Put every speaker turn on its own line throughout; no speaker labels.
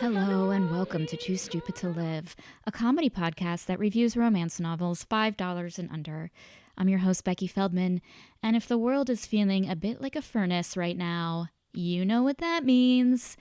Hello and welcome to Too Stupid to Live, a comedy podcast that reviews romance novels $5 and under. I'm your host, Becky Feldman, and if the world is feeling a bit like a furnace right now, you know what that means.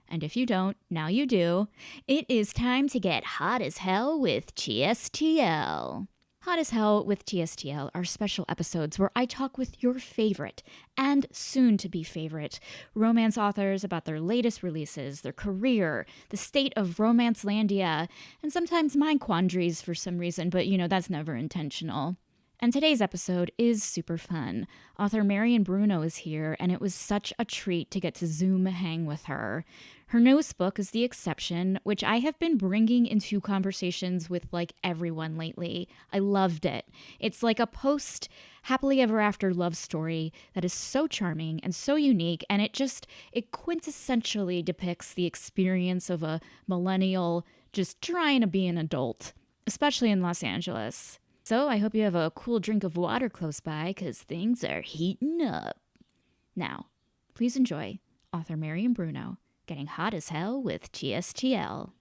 And if you don't, now you do. It is time to get hot as hell with TSTL. Hot as Hell with TSTL are special episodes where I talk with your favorite and soon-to-be favorite romance authors about their latest releases, their career, the state of Romancelandia, and sometimes my quandaries for some reason, but that's never intentional. And today's episode is super fun. Author Marian Bruno is here, and it was such a treat to get to Zoom hang with her. Her newest book is The Exception, which I have been bringing into conversations with everyone lately. I loved it. It's like a post happily ever after love story that is so charming and so unique, and it quintessentially depicts the experience of a millennial just trying to be an adult, especially in Los Angeles. So I hope you have a cool drink of water close by, because things are heating up. Now, please enjoy author Marian Bruno getting hot as hell with TSTL.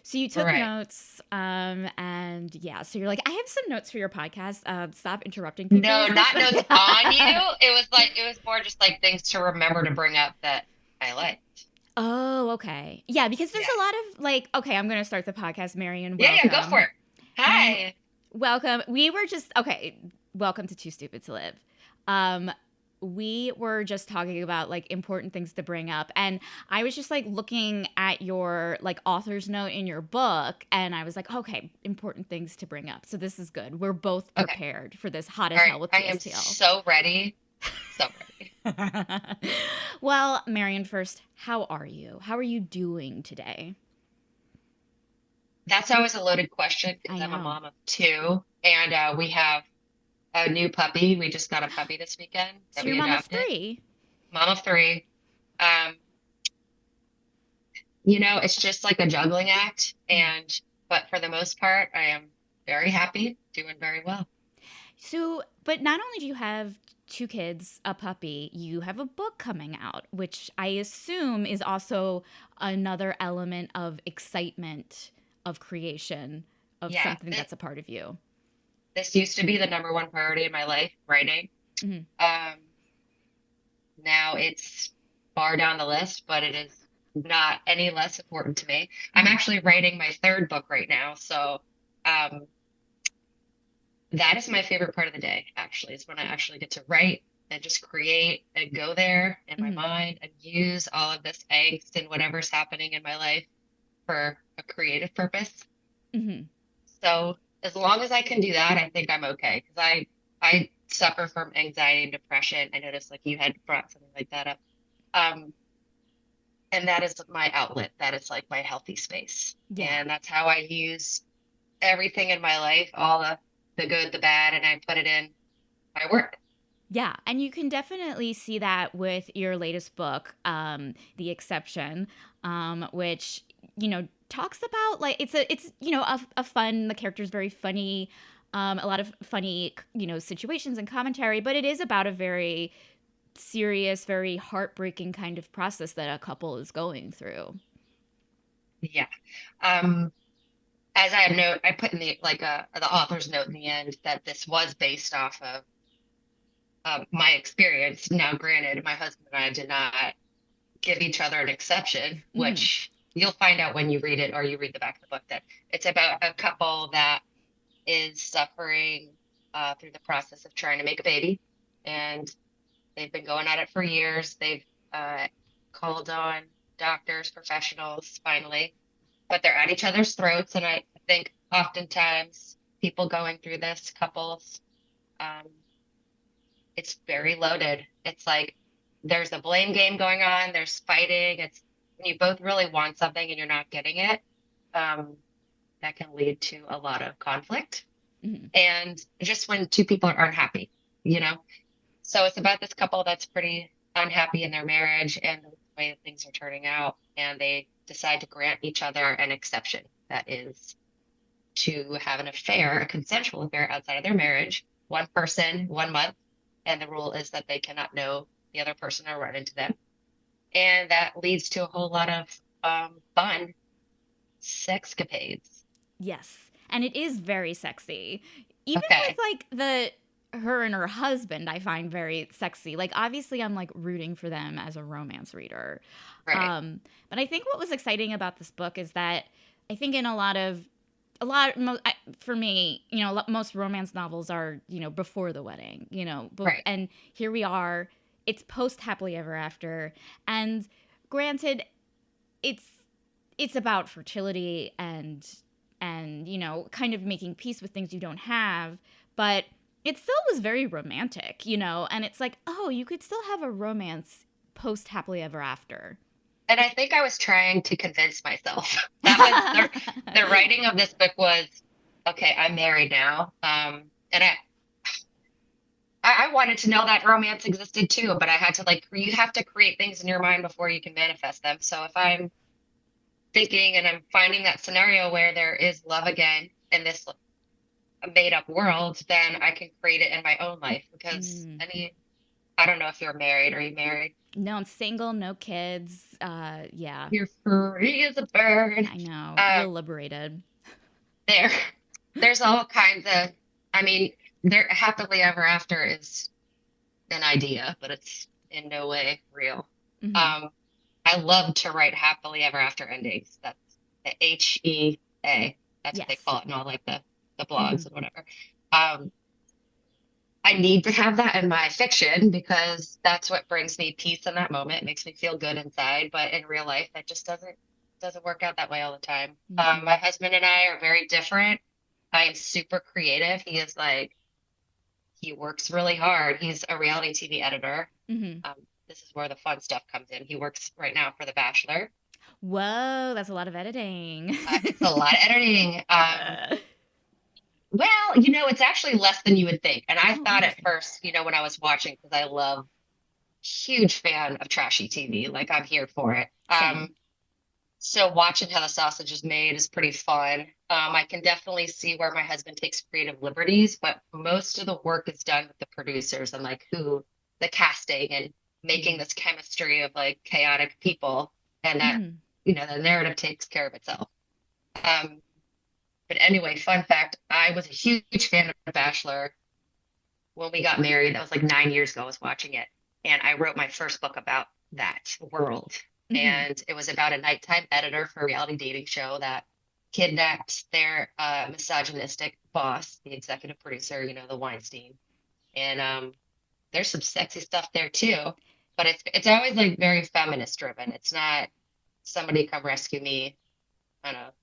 So you took notes, and yeah, so you're like, I have some notes for your podcast. Stop interrupting people.
No, not notes on you. It was more just like things to remember to bring up that I liked.
Oh, okay. Yeah, because there's
Yeah.
a lot of okay, I'm going to start the podcast. Marian,
Yeah,
welcome.
go for it. Hi.
Welcome. Welcome to Too Stupid to Live. We were just talking about important things to bring up, and I was just looking at your author's note in your book, and I was like, okay, important things to bring up. So this is good. We're both prepared for this hot as hell with
I am
TSTL.
so ready. So ready.
Well, Marian, first, how are you? How are you doing today?
That's always a loaded question because I'm a mom of two, and we have a new puppy. We just got a puppy this weekend
So
that
you're
we
mom of
adopted.
three.
Mom of three. It's just like a juggling act, but for the most part, I am very happy, doing very well.
So, but not only do you have two kids, a puppy, you have a book coming out, which I assume is also another element of excitement of creation of something that's a part of you.
This used to be the number one priority in my life, writing.
Mm-hmm.
Now it's far down the list, but it is not any less important to me. I'm actually writing my third book right now, so that is my favorite part of the day, actually. It's when I actually get to write and just create and go there in my mind and use all of this angst and whatever's happening in my life for a creative purpose. So as long as I can do that, I think I'm okay, because I suffer from anxiety and depression. I noticed you had brought something like that up. And that is my outlet. That is my healthy space. Yeah. And that's how I use everything in my life, all the good, the bad, and I put it in my work.
Yeah, and you can definitely see that with your latest book, The Exception, which talks about it's a fun. The character's very funny, a lot of funny situations and commentary, but it is about a very serious, very heartbreaking kind of process that a couple is going through.
Yeah. As I put in the author's note in the end that this was based off of my experience. Now, granted, my husband and I did not give each other an exception, which you'll find out when you read it or you read the back of the book, that it's about a couple that is suffering through the process of trying to make a baby. And they've been going at it for years. They've called on doctors, professionals, finally, but they're at each other's throats. And I think oftentimes people going through this, couples, it's very loaded. It's there's a blame game going on. There's fighting. It's when you both really want something and you're not getting it. That can lead to a lot of conflict. And just when two people aren't happy, So it's about this couple that's pretty unhappy in their marriage and the way that things are turning out. And they decide to grant each other an exception. That is to have an affair, a consensual affair outside of their marriage, one person, 1 month. And the rule is that they cannot know the other person or run into them. And that leads to a whole lot of fun sexcapades.
Yes. And it is very sexy. Even with
Okay,
like the her and her husband, I find very sexy. Like obviously I'm like rooting for them as a romance reader.
right,
Um but I think what was exciting about this book is that I think in for me, most romance novels are, before the wedding,
right.
and here we are, it's post happily ever after, and granted, it's it's about fertility and kind of making peace with things you don't have, but it still was very romantic, and it's like, oh, you could still have a romance post happily ever after.
And I think I was trying to convince myself that was the writing of this book was okay. I'm married now, and I wanted to know that romance existed too, but I had to like you have to create things in your mind before you can manifest them. So if I'm thinking and I'm finding that scenario where there is love again in this made up world, then I can create it in my own life because
Mm.
I don't know if you're married. Are you married?
No, I'm single, no kids. Yeah,
You're free as a bird.
I know,
Um,
real liberated.
there, there's all kinds of, I mean, there happily ever after is an idea, but it's in no way real.
Hmm.
Um, I love to write happily ever after endings. That's the HEA. That's what they
Yes.
call it in all like the
Hmm.
blogs and whatever. Um, I need to have that in my fiction because that's what brings me peace in that moment. It makes me feel good inside. But in real life, that just doesn't work out that way all the time.
Mm-mm.
My husband and I are very different. I am super creative. He is like he works really hard. He's a reality TV editor.
Hmm.
This is where the fun stuff comes in. He works right now for The Bachelor.
Whoa, that's a lot of editing.
It's a lot of editing.
Uh,
Well, it's actually less than you would think. And I
oh,
thought at
interesting.
first, when I was watching, because I love huge fan of trashy TV. Like I'm here for it.
Same.
So watching how the sausage is made is pretty fun. I can definitely see where my husband takes creative liberties, but most of the work is done with the producers and like the casting and making
Mm-hmm.
this chemistry of like chaotic people, and that
Mm-hmm.
the narrative takes care of itself. Um, but anyway, fun fact: I was a huge fan of Bachelor when we got married. That was like 9 years ago. I was watching it, and I wrote my first book about that world.
Mm-hmm.
And it was about a nighttime editor for a reality dating show that kidnapped their misogynistic boss, the executive producer, the Weinstein. And there's some sexy stuff there too, but it's always like very feminist driven. It's not somebody come rescue me kind of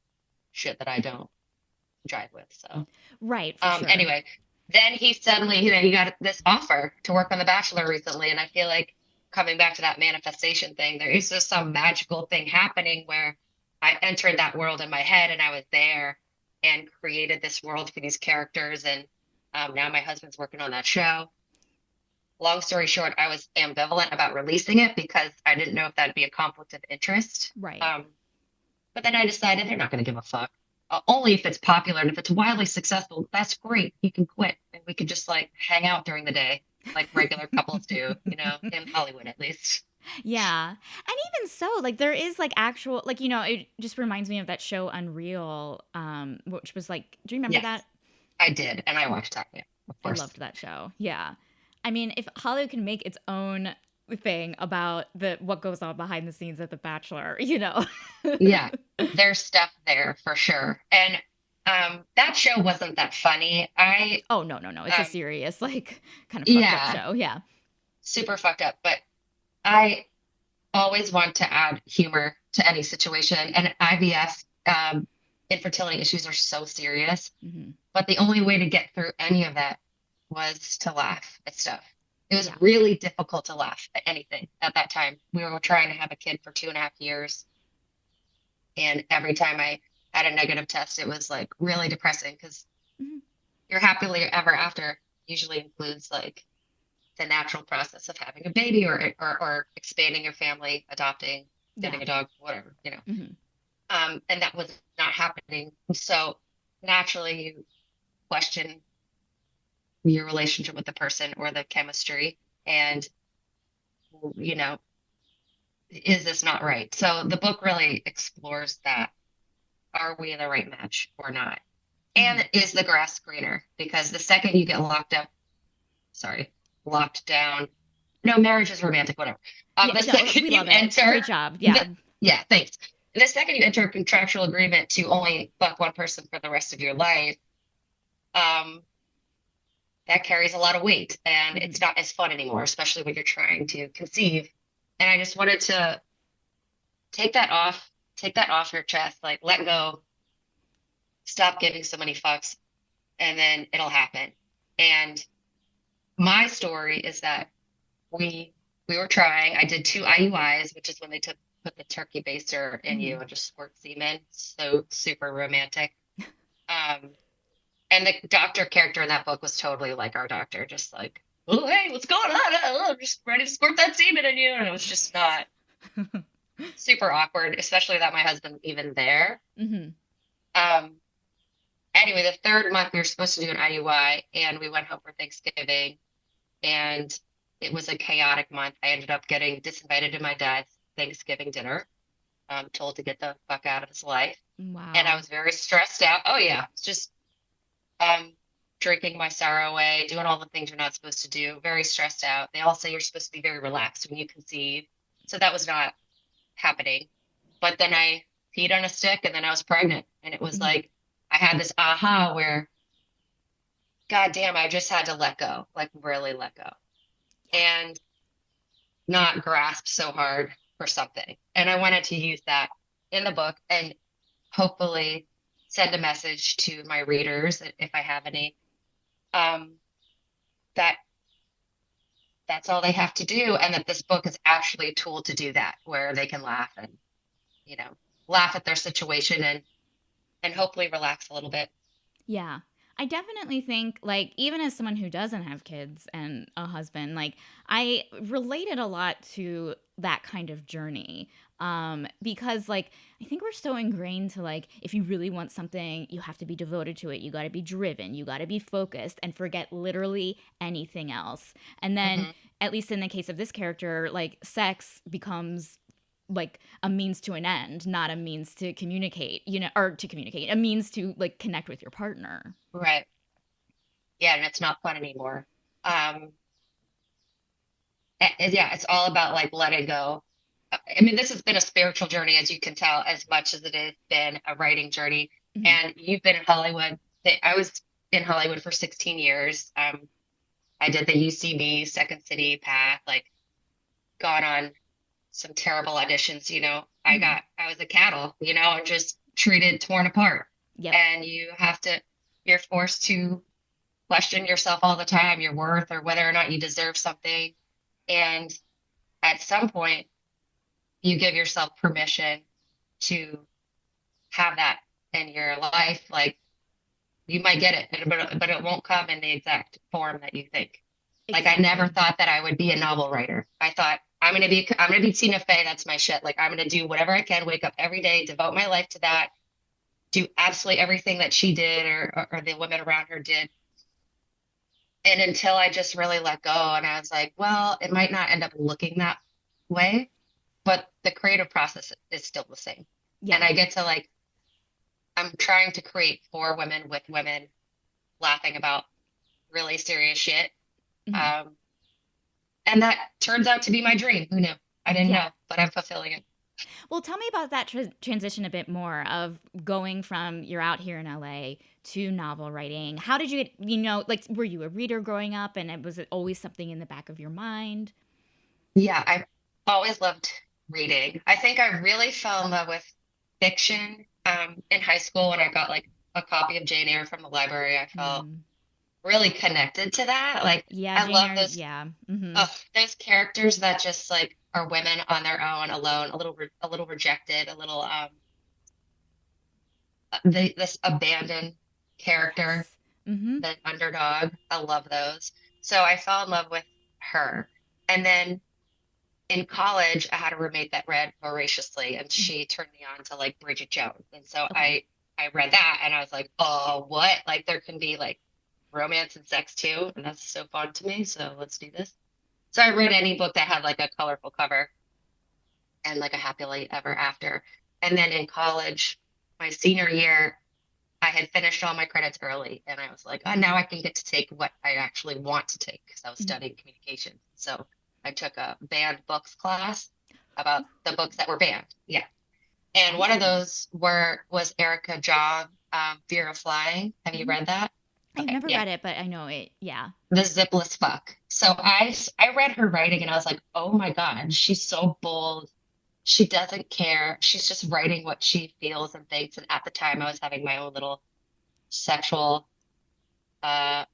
shit that I don't drive with. So
Right, for sure.
Anyway, then he suddenly, he got this offer to work on The Bachelor recently, and I feel like coming back to that manifestation thing, there is just some magical thing happening where I entered that world in my head, and I was there and created this world for these characters, and now my husband's working on that show. Long story short, I was ambivalent about releasing it because I didn't know if that'd be a conflict of interest.
Right.
Um, but then I decided they're not going to give a fuck. Only if it's popular and if it's wildly successful, that's great. You can quit and we could just like hang out during the day like regular couples do, in Hollywood at least.
Yeah. And even so, like there is like actual like it just reminds me of that show Unreal, which was like, do you remember
Yes,
that?
I did. And I watched that. Yeah, of
I
course.
loved that show. Yeah. I mean, if Hollywood can make its own thing about the what goes on behind the scenes at The Bachelor, you know.
Yeah, there's stuff there for sure. And that show wasn't that funny.
Oh, no, no, no. It's a
Um,
serious like kind of fucked up
yeah,
show. Yeah.
super fucked up. But I always want to add humor to any situation. And IVF, infertility issues are so serious.
Hmm.
But the only way to get through any of that was to laugh at stuff. It was
Yeah.
really difficult to laugh at anything at that time. We were trying to have a kid for 2.5 years. And every time I had a negative test, it was like really depressing because
Hmm.
your happily ever after usually includes like the natural process of having a baby or expanding your family, adopting,
Yeah.
getting a dog, whatever.
Hmm.
And that was not happening. So naturally, you question your relationship with the person or the chemistry. And, you know, is this not right? So the book really explores that. Are we the right match or not?
Mm-hmm.
And is the grass greener? Because the second you get locked down, no, marriage is romantic, whatever.
Yeah,
The
no,
second
we
you
love it.
enter
Great job.
the,
Yeah.
yeah, thanks. The second you enter a contractual agreement to only fuck one person for the rest of your life, um, that carries a lot of weight and
Mm-hmm.
it's not as fun anymore, especially when you're trying to conceive. And I just wanted to take that off, take that off your chest, like let go, stop giving so many fucks, and then it'll happen. And my story is that we we were trying. I did 2 IUIs, which is when they put the turkey baster in
Mm-hmm.
you and just squirt semen. So super romantic. Um, and the doctor character in that book was totally like our doctor, just like, oh hey, what's going on? Oh, I'm just ready to squirt that semen in you. And it was just not super awkward, especially without my husband even there.
Mm-hmm.
Um, anyway, the third month we were supposed to do an IUI, and we went home for Thanksgiving, and it was a chaotic month. I ended up getting disinvited to my dad's Thanksgiving dinner, told to get the fuck out of his life. And I
Wow.
was very stressed out. Oh yeah, just um drinking my sorrow away, doing all the things you're not supposed to do, very stressed out. They all say you're supposed to be very relaxed when you conceive. So that was not happening. But then I peed on a stick and then I was pregnant. And it was
Mm-hmm.
like I had this aha where, God damn, I just had to let go, like really let go. And not grasp so hard for something. And I wanted to use that in the book and hopefully send a message to my readers, if I have any, um, that that's all they have to do, and that this book is actually a tool to do that, where they can laugh and, you know, laugh at their situation and hopefully relax a little bit.
Yeah. I definitely think, like, even as someone who doesn't have kids and a husband, like, I related a lot to that kind of journey. Because, like, I think we're so ingrained to, like, if you really want something, you have to be devoted to it. You got to be driven. You got to be focused and forget literally anything else. And then,
Hmm.
at least in the case of this character, like, sex becomes like a means to an end, not a means to communicate, or to communicate, a means to like connect with your partner.
Right. Yeah, and it's not fun anymore. Um, yeah, it's all about like letting go. I mean, this has been a spiritual journey, as you can tell, as much as it has been a writing journey.
Mm-hmm.
And you've been in Hollywood. I was in Hollywood for 16 years. I did the UCB Second City path, like gone on some terrible auditions.
Mm-hmm.
I was a cattle, and just treated, torn apart.
Yep.
And you're forced to question yourself all the time, your worth, or whether or not you deserve something. And at some point, you give yourself permission to have that in your life. Like you might get it, but it won't come in the exact form that you think. Like I never
Exactly.
thought that I would be a novel writer. I thought I'm gonna be Tina Fey. That's my shit. Like I'm gonna do whatever I can, wake up every day, devote my life to that, do absolutely everything that she did or the women around her did. And until I just really let go and I was like, well, it might not end up looking that way, but the creative process is still the same. And
Yeah.
I get to like, I'm trying to create for women with women laughing about really serious shit.
Mm-hmm.
Um, and that turns out to be my dream. Who knew? I didn't
Yeah.
know, but I'm fulfilling it.
Well, tell me about that transition a bit more of going from you're out here in LA to novel writing. How did you get, like, were you a reader growing up and was it always something in the back of your mind?
Yeah, I've always loved reading. I think I really fell in love with fiction in high school when I got like a copy of Jane Eyre from the library. I felt
Mm.
really connected to that. Like
Yeah,
I
Jane
love
Eyre.
those
Yeah. Mm-hmm.
those characters that just like are women on their own, alone, a little rejected, a little this abandoned character,
Yes. Mm-hmm.
the underdog. I love those. So I fell in love with her. And then in college, I had a roommate that read voraciously, and
Mm-hmm.
she turned me on to like Bridget Jones. And so
Okay.
I read that, and I was like, oh, what? Like there can be like romance and sex too, and that's so fun to me. So let's do this. So I read any book that had like a colorful cover. and like a happily ever after. And then in college, my senior year, I had finished all my credits early, and I was like, oh, now I can get to take what I actually want to take because I was
Mhm.
studying communication. So I took a banned books class about the books that were banned. Yeah. And one of
Awesome.
those was Erica Jong, Fear of Flying. Have you
Mhm.
read that?
I've
Okay,
never
yeah.
read it, but I know it. Yeah.
The Zipless Fuck. So I read her writing and I was like, oh my God, she's so bold. She doesn't care. She's just writing what she feels and thinks. And at the time, I was having my own little sexual, this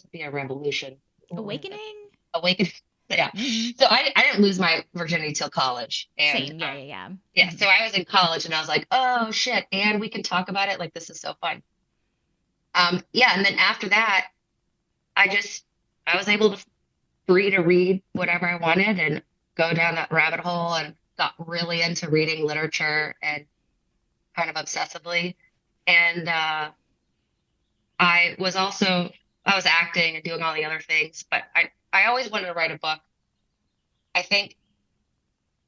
would be a revolution. What is it?
Awakening?
Awakening. Yeah.
Hmm.
So I didn't lose my virginity till college. And
Same. Yeah, yeah, yeah.
yeah,
Hmm.
so I was in college and I was like, oh shit, and we can talk about it. Like, this is so fun. Yeah. And then after that, I just, I was able to free to read whatever I wanted and go down that rabbit hole and got really into reading literature and kind of obsessively. And I was also I was acting and doing all the other things, but I always wanted to write a book. I think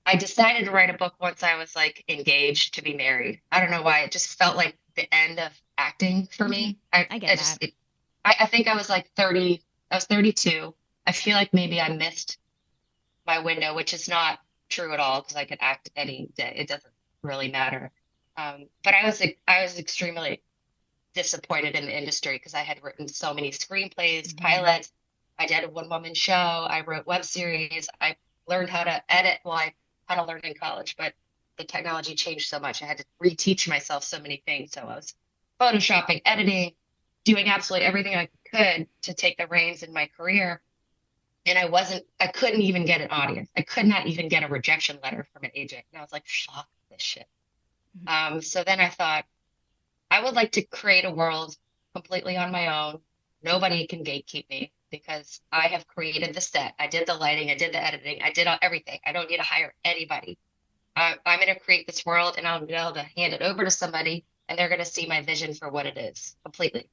I decided to write a book once I was like engaged to be married. I don't know why. It just felt like the end of acting for
Hmm.
me.
I
I
get
just
that.
I think I was like 30, I was 32. I feel like maybe I missed my window, which is not true at all because I could act any day. It doesn't really matter. But I was extremely disappointed in the industry because I had written so many screenplays,
Hmm.
pilots. I did a one-woman show. I wrote web series. I learned how to edit. Well, I had to learn in college, but the technology changed so much. I had to reteach myself so many things. So I was photoshopping, editing, doing absolutely everything I could to take the reins in my career. And I couldn't even get an audience. I could not even get a rejection letter from an agent. And I was like, fuck this shit. So then I thought, I would like to create a world completely on my own. Nobody can gatekeep me because I have created the set. I did the lighting, I did the editing, I did everything. I don't need to hire anybody. I'm going to create this world and I'll be able to hand it over to somebody and they're going to see my vision for what it is completely.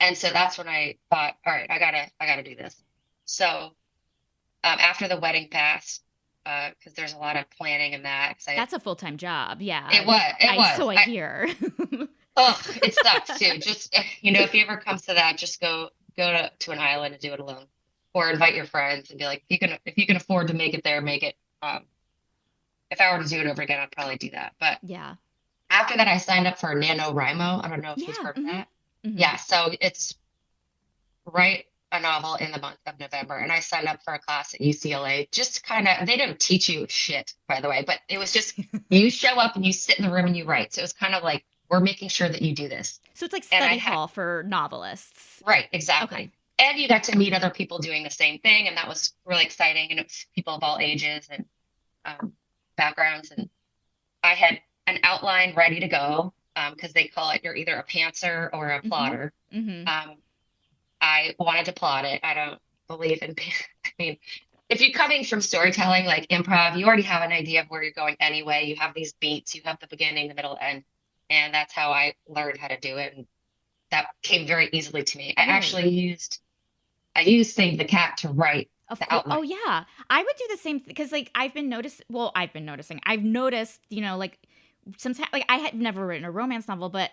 And so that's when I thought, all right, I gotta do this. So after the wedding passed, because there's a lot of planning in that, because
That's a full-time job.
it
Yeah.
was, it
I
was.
so I hear.
Oh, it sucks too. Just if he ever comes to that, just go to an island and do it alone, or invite your friends and be like, if you can afford to make it there, make it. If I were to do it over again, I'd probably do that. But
Yeah.
after that, I signed up for NaNoWriMo. I don't know if you've
Yeah.
heard of
Hmm.
that.
Hmm.
Yeah, so it's write a novel in the month of November, and I signed up for a class at UCLA. Just kind of, they don't teach you shit, by the way, but it was just you show up and you sit in the room and you write. So it was kind of like we're making sure that you do this.
So it's like
And I
study
had
hall for novelists.
Right,
Okay.
exactly. And you got to meet other people doing the same thing, and that was really exciting. And it's people of all ages and um, backgrounds. And I had an outline ready to go because they call it you're either a pantser or a
Hmm.
plotter.
Hmm.
Um, I wanted to plot it. I don't believe in, I mean, if you're coming from storytelling like improv, you already have an idea of where you're going anyway. You have these beats, you have the beginning, the middle, end. And that's how I learned how to do it. And that came very easily to me.
Right.
I used Save the Cat to write
Of
the
course. Oh
outline.
yeah. I would do the same because like I've been noticing. I've noticed, like sometimes like I had never written a romance novel, but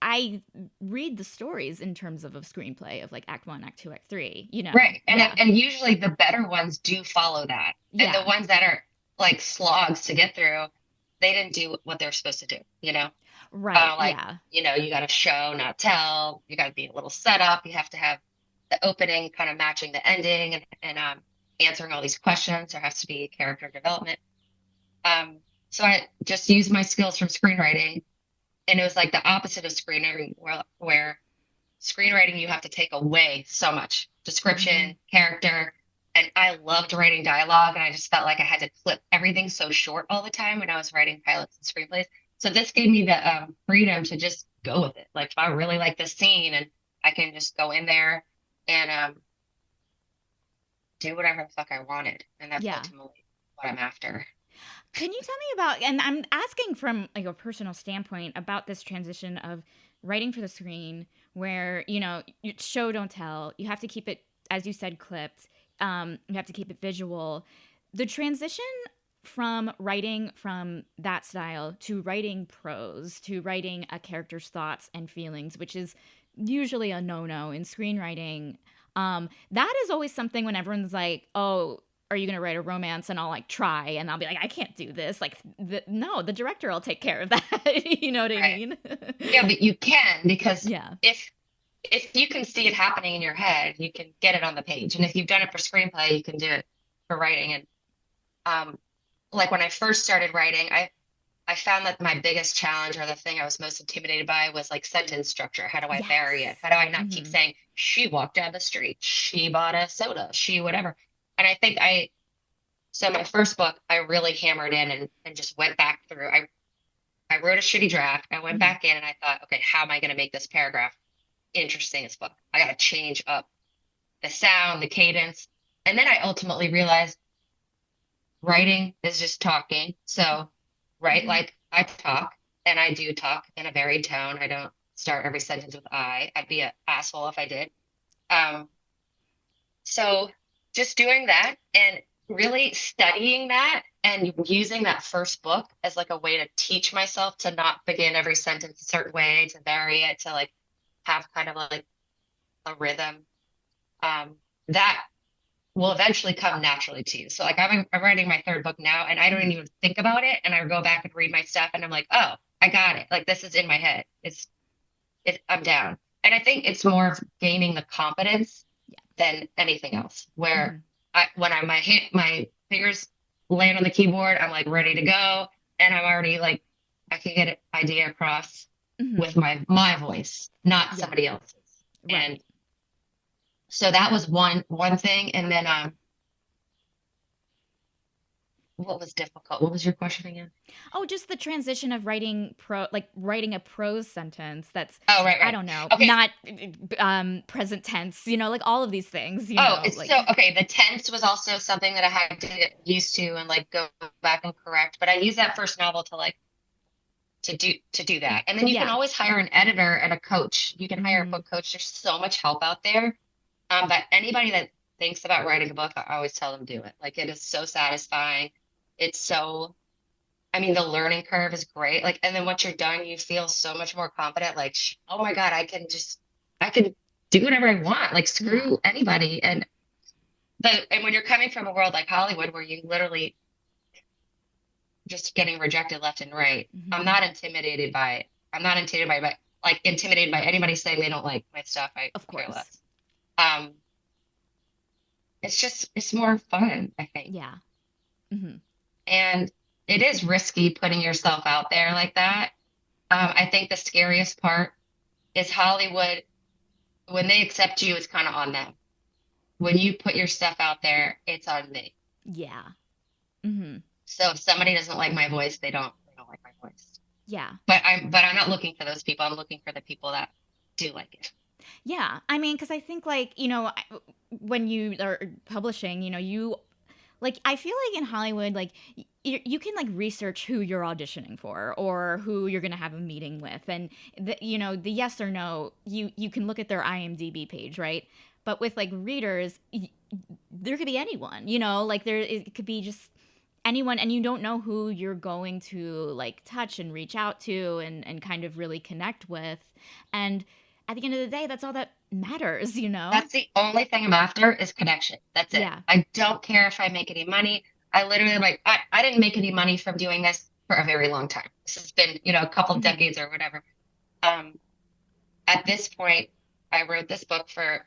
I read the stories in terms of a screenplay of like act 1, act 2, act 3.
Right.
Yeah.
And usually the better ones do follow that. And the
Yeah.
ones that are like slogs to get through, they didn't do what they're supposed to do, you know?
Right.
Like,
Yeah.
you got to show, not tell. You got to be a little setup. You have to have the opening kind of matching the ending and answering all these questions. There has to be character development. So I just used my skills from screenwriting, and it was like the opposite of screenwriting, where screenwriting you have to take away so much
Hmm.
description, character, and I loved writing dialogue, and I just felt like I had to clip everything so short all the time when I was writing pilots and screenplays. So this gave me the freedom to just go with it. Like if I really like this scene, and I can just go in there and do whatever the fuck I wanted, and that's
Yeah.
ultimately what I'm after.
Can you tell me about, and I'm asking from like a personal standpoint about this transition of writing for the screen where, you show don't tell, you have to keep it, as you said, clipped, you have to keep it visual. The transition from writing from that style to writing prose to writing a character's thoughts and feelings, which is usually a no-no in screenwriting. That is always something when everyone's like, "Oh, are you going to write a romance?" And I'll like try, and I'll be like, "I can't do this." Like, no, the director will take care of that. You know what I
Right.
mean?
Yeah, but you can, because
Yeah.
if you can see it happening in your head, you can get it on the page. And if you've done it for screenplay, you can do it for writing. And um, like when I first started writing, I found that my biggest challenge, or the thing I was most intimidated by, was like sentence structure. How do I vary it?
Yes.
How do I not keep
Mm-hmm.
saying she walked down the street, she bought a soda, she whatever? And I think I so my first book, I really hammered in and just went back through. I wrote a shitty draft. I went
Mm-hmm.
back in and I thought, okay, how am I going to make this paragraph interesting as fuck? I got to change up the sound, the cadence. And then I ultimately realized writing is just talking. So, right,
Mm-hmm.
like I talk, and I do talk in a varied tone. I don't start every sentence with I. I'd be an asshole if I did. Um, so just doing that and really studying that and using that first book as like a way to teach myself to not begin every sentence a certain way, to vary it, to like have kind of like a rhythm. That will eventually come naturally to you. So like I'm writing my third book now, and I don't
Mm-hmm.
even think about it, and I go back and read my stuff and I'm like, oh, I got it. Like this is in my head. I'm down. And I think it's more of gaining the confidence
Yeah.
than anything else. Where
Mm-hmm.
when my fingers land on the keyboard, I'm like ready to go, and I'm already like I can get an idea across
Mm-hmm.
with my voice, not
Yeah.
somebody else's. And
Right.
so that was one thing. And then what was difficult? What was your question again?
Oh, just the transition of writing a prose sentence that's,
Oh, right,
I
right.
don't know,
Okay.
not present tense, like all of these things,
Oh, it's so
like
okay. The tense was also something that I had to get used to and like go back and correct. But I use that first novel to like to do that. And then you can
yeah.
always hire an editor and a coach. You can hire a
Mhm.
book coach. There's so much help out there. But anybody that thinks about writing a book, I always tell them do it. Like it is so satisfying. It's so I mean, the learning curve is great. Like, and then once you're done, you feel so much more confident. Like, oh my God, I can do whatever I want. Like,
Yeah.
screw anybody. And when you're coming from a world like Hollywood, where you literally just getting rejected left and right, I'm
Mhm.
not intimidated by it. I'm not intimidated by anybody saying they don't like my stuff. I
Of
care
course.
less. Um, it's more fun, I think.
Yeah. Mhm.
And it is risky putting yourself out there like that. I think the scariest part is Hollywood. When they accept you, it's kind of on them. When you put your stuff out there, it's on me.
Yeah. Mhm.
So if somebody doesn't like my voice, they don't like my voice.
Yeah.
But I'm not looking for those people. I'm looking for the people that do like it.
Yeah. I mean, cuz I think like, when you are publishing, you like I feel like in Hollywood like you can like research who you're auditioning for or who you're going to have a meeting with, and the yes or no, you can look at their IMDb page, right? But with like readers, there could be anyone, like it could be just anyone, and you don't know who you're going to like touch and reach out to and kind of really connect with. And at the end of the day, that's all that matters.
That's the only thing I'm after is connection. That's it.
Yeah.
I don't care if I make any money. I literally like I didn't make any money from doing this for a very long time. This has been, a couple
Hmm.
decades or whatever. Um, at this point, I wrote this book for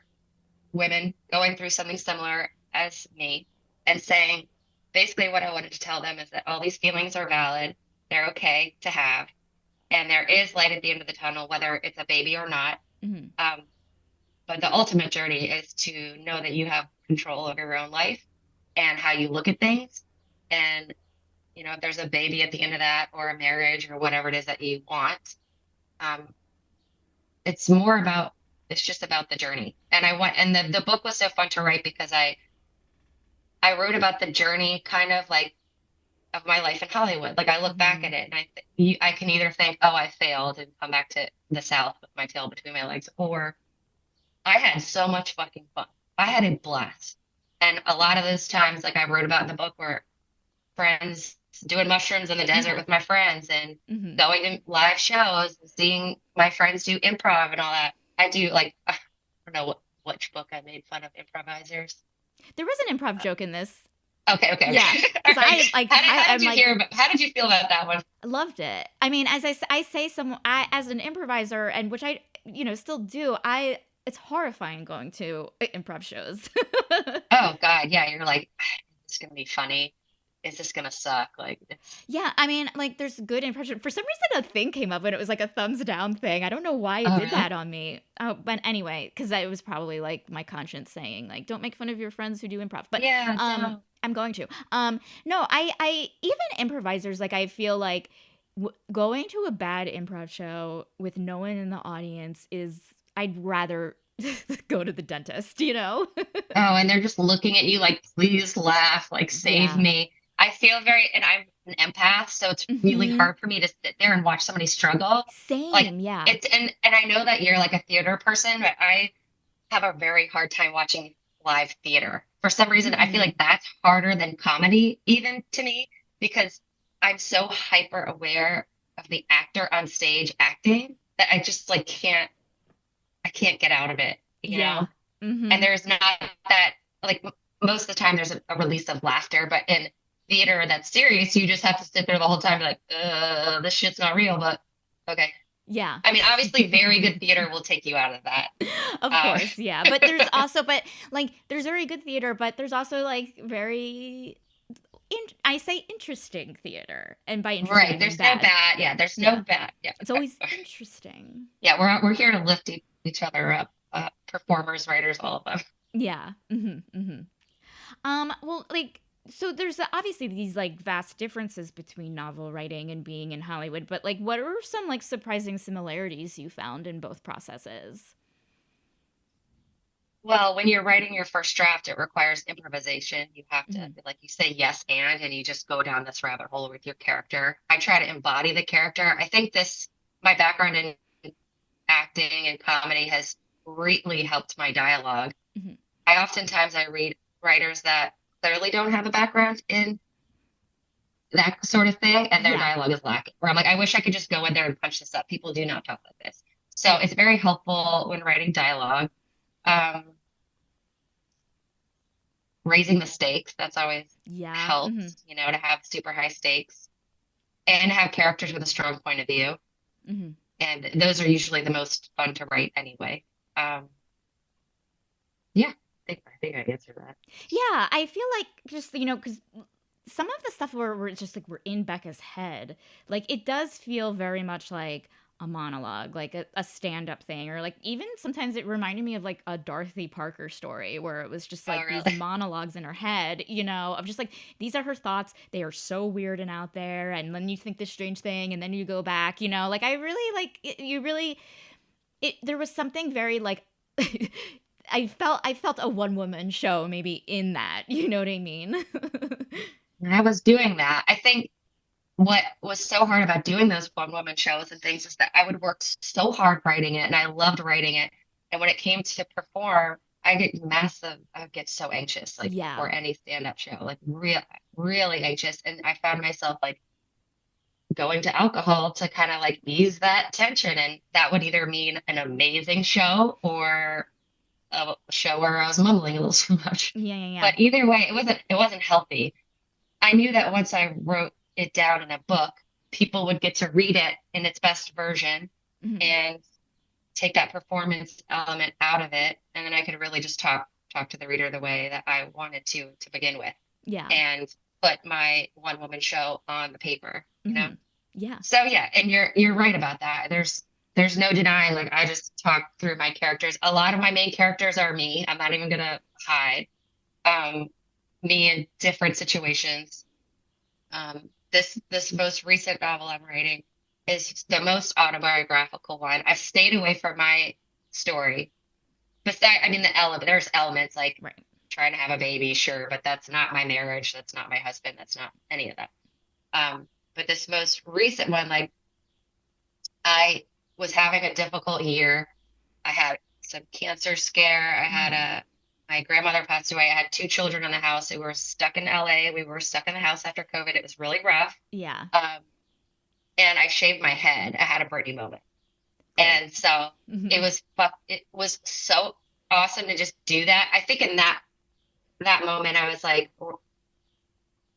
women going through something similar as me, and saying basically what I wanted to tell them is that all these feelings are valid, they're okay to have, and there is light at the end of the tunnel, whether it's a baby or not.
Hmm.
Um, but the ultimate journey is to know that you have control over your own life and how you look at things. And, if there's a baby at the end of that, or a marriage, or whatever it is that you want, um, it's more about, it's just about the journey. And the book was so fun to write because I wrote about the journey kind of like of my life in Hollywood. Like I look back
Hmm.
at it and I can either think, oh, I failed and come back to the South with my tail between my legs, or I had so much fucking fun. I had a blast. And a lot of those times, like I wrote about in the book, were friends, doing mushrooms in the desert
Yeah.
with my friends, and
Hmm.
going to live shows and seeing my friends do improv and all that. I do like, I don't know which book I made fun of improvisers.
There was an improv joke in this.
Okay, okay,
Yeah,
okay. All
because
right. How did
I'm
you
like
hear about, how did you feel about that one?
loved it. I mean, I say as an improviser, and which I still do. It's horrifying going to improv shows.
Oh God, yeah, you're like, it's gonna be funny. Is this gonna suck? Like it's
Yeah, I mean, like, there's good impression. For some reason, a thing came up and it was like a thumbs down thing. I don't know why it
oh
did
really?
that on me. Oh, but anyway, because it was probably like my conscience saying, like, don't make fun of your friends who do improv. But
Yeah, no.
I'm going to. No, I even improvisers, like, I feel like going to a bad improv show with no one in the audience is, I'd rather go to the dentist, you know?
Oh, and they're just looking at you like, please laugh, like save
Yeah.
me. I feel very, and I'm an empath, so it's really
Hmm.
hard for me to sit there and watch somebody struggle. Like
Same. Yeah.
it's, and I know that you're like a theater person, but I have a very hard time watching live theater. For some reason, I feel
Hmm.
like that's harder than comedy, even to me, because I'm so hyper aware of the actor on stage acting that I just like I can't get out of it, you
Yeah.
know? And
Hmm.
there's not that, like, most of the time there's a release of laughter, but in theater that's serious, you just have to sit there the whole time, like, this shit's not real, but okay.
Yeah.
I mean, obviously, very good theater will take you out of that.
Of
Um,
course, yeah. But there's also, but like, there's very good theater, but there's also like very, I say interesting theater, and by interesting I
right.
mean
There's no
bad.
bad.
Yeah,
Yeah. There's no
yeah.
bad. Yeah.
It's always interesting.
Yeah. We're here to lift each other up. Performers, writers, all of them.
Yeah. Hmm. Well, like, so there's obviously these like vast differences between novel writing and being in Hollywood, but like, what are some like surprising similarities you found in both processes?
Well, when you're writing your first draft, it requires improvisation. You have to,
Hmm.
like you say, yes, and you just go down this rabbit hole with your character. I try to embody the character. I think my background in acting and comedy has greatly helped my dialogue.
Hmm.
I read writers that clearly don't have a background in that sort of thing, and their
Yeah.
dialogue is lacking. Where I'm like, I wish I could just go in there and punch this up. People do not talk like this. So
Yeah.
it's very helpful when writing dialogue. Um, Raising the stakes, that's always
Yeah. Hmm.
helps, to have super high stakes and have characters with a strong point of view.
Hmm.
And those are usually the most fun to write anyway. Um, yeah, I think I answered that.
Yeah, I feel like just because some of the stuff where we're just like we're in Becca's head, like it does feel very much like a monologue, like a stand-up thing, or like even sometimes it reminded me of like a Dorothy Parker story where it was just
Oh,
like these
really?
monologues in her head, of just like these are her thoughts. They are so weird and out there, and then you think this strange thing, and then you go back, like I really like it, you really it. There was something very like. I felt a one woman show maybe in that. You know what I mean?
And I was doing that. I think what was so hard about doing those one woman shows and things is that I would work so hard writing it and I loved writing it. And when it came to perform, I would get so anxious, like
Yeah.
before any stand-up show, like really anxious. And I found myself like going to alcohol to kind of like ease that tension. And that would either mean an amazing show or a show where I was mumbling a little too much.
Yeah, yeah, yeah.
But either way, it wasn't healthy. I knew that once I wrote it down in a book, people would get to read it in its best version
Mhm.
and take that performance element out of it, and then I could really just talk to the reader the way that I wanted to begin with,
Yeah.
and put my one woman show on the paper.
Mhm. Yeah.
So yeah, and you're right about that. There's no denying. Like I just talked through my characters. A lot of my main characters are me. I'm not even gonna hide. Um, Me in different situations. This most recent novel I'm writing is the most autobiographical one. I've stayed away from my story. Besides, I mean, there's elements like
Right.
trying to have a baby, sure, but that's not my marriage. That's not my husband. That's not any of that. But this most recent one, like I was having a difficult year. I had some cancer scare. I had
Mhm.
My grandmother passed away. I had two children in the house. We were stuck in LA. We were stuck in the house after COVID. It was really rough.
Yeah.
And I shaved my head. I had a Britney moment.
Great.
And so it was so awesome to just do that. I think in that moment I was like,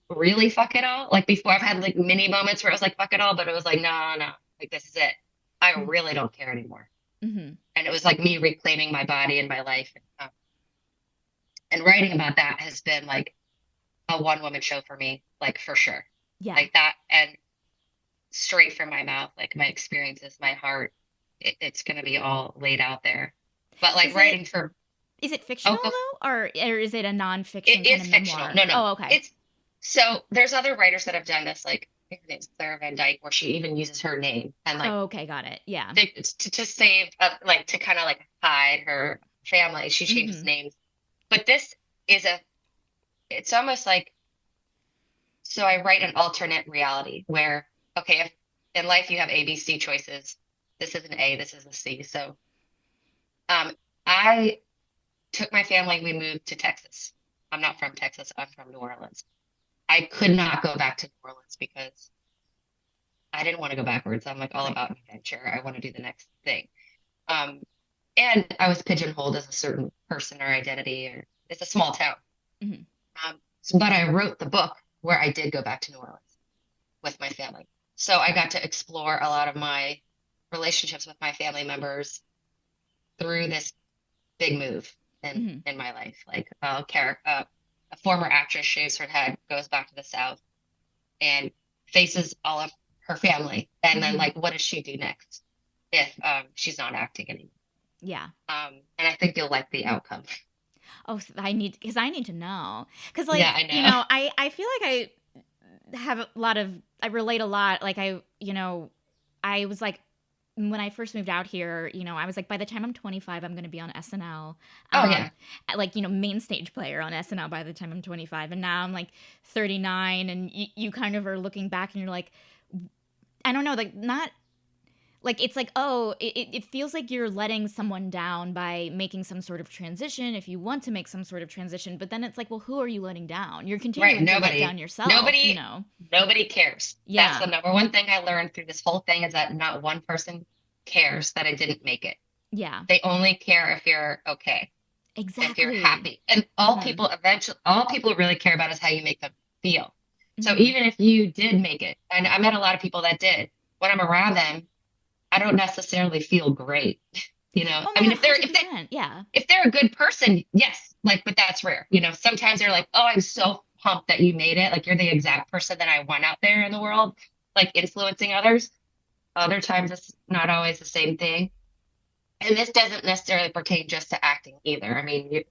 really fuck it all? Like before I've had like mini moments where I was like, fuck it all, but it was like, no, no, like this is it. I really don't care anymore.
Mm-hmm.
And it was like me reclaiming my body and my life. And writing about that has been like a one woman show for me, like for sure.
Yeah.
Like that, and straight from my mouth, like my experiences, my heart, it's going to be all laid out there. But like writing for.
Is it fictional though? Or is it a nonfiction kind of
fictional.
memoir?
No.
Oh, okay.
So there's other writers that have done this, like I think her name's Clara Van Dyke, where she even uses her name and like.
Oh, okay, got it. Yeah.
To save, like to kind of like hide her family, she changes names. But this is it's almost like, so I write an alternate reality where, okay, if in life you have A, B, C choices, this is an A, this is a C. So I took my family, we moved to Texas. I'm not from Texas, I'm from New Orleans. I could not go back to New Orleans because I didn't want to go backwards. I'm like all about adventure. I want to do the next thing. And I was pigeonholed as a certain person or identity, or it's a small town. But I wrote the book where I did go back to New Orleans with my family. So I got to explore a lot of my relationships with my family members through this big move in my life. Like a former actress shaves her head, goes back to the South, and faces all of her family. And then like, what does she do next if she's not acting anymore?
Yeah.
And I think you'll like the outcome.
Oh, I need to know. Because like,
yeah, I know.
I feel like I relate a lot. Like I was like, when I first moved out here, I was like, by the time I'm 25, I'm going to be on SNL. Like, main stage player on SNL by the time I'm 25. And now I'm like 39, and you kind of are looking back and you're like, I don't know, like not like, it's like, oh, it feels like you're letting someone down by making some sort of transition if you want to make some sort of transition. But then it's like, well, who are you letting down? You're continuing to let down yourself.
Nobody cares.
Yeah.
That's the number one thing I learned through this whole thing, is that not one person cares that I didn't make it.
Yeah.
They only care if you're okay.
Exactly.
If you're happy. And all people really care about is how you make them feel. So even if you did make it, and I met a lot of people that did, when I'm around them, I don't necessarily feel great,
Oh,
I mean, if they're a good person, yes, like, but that's rare. Sometimes they're like, oh, I'm so pumped that you made it. Like, you're the exact person that I want out there in the world, like influencing others. Other times it's not always the same thing. And this doesn't necessarily pertain just to acting either. I mean,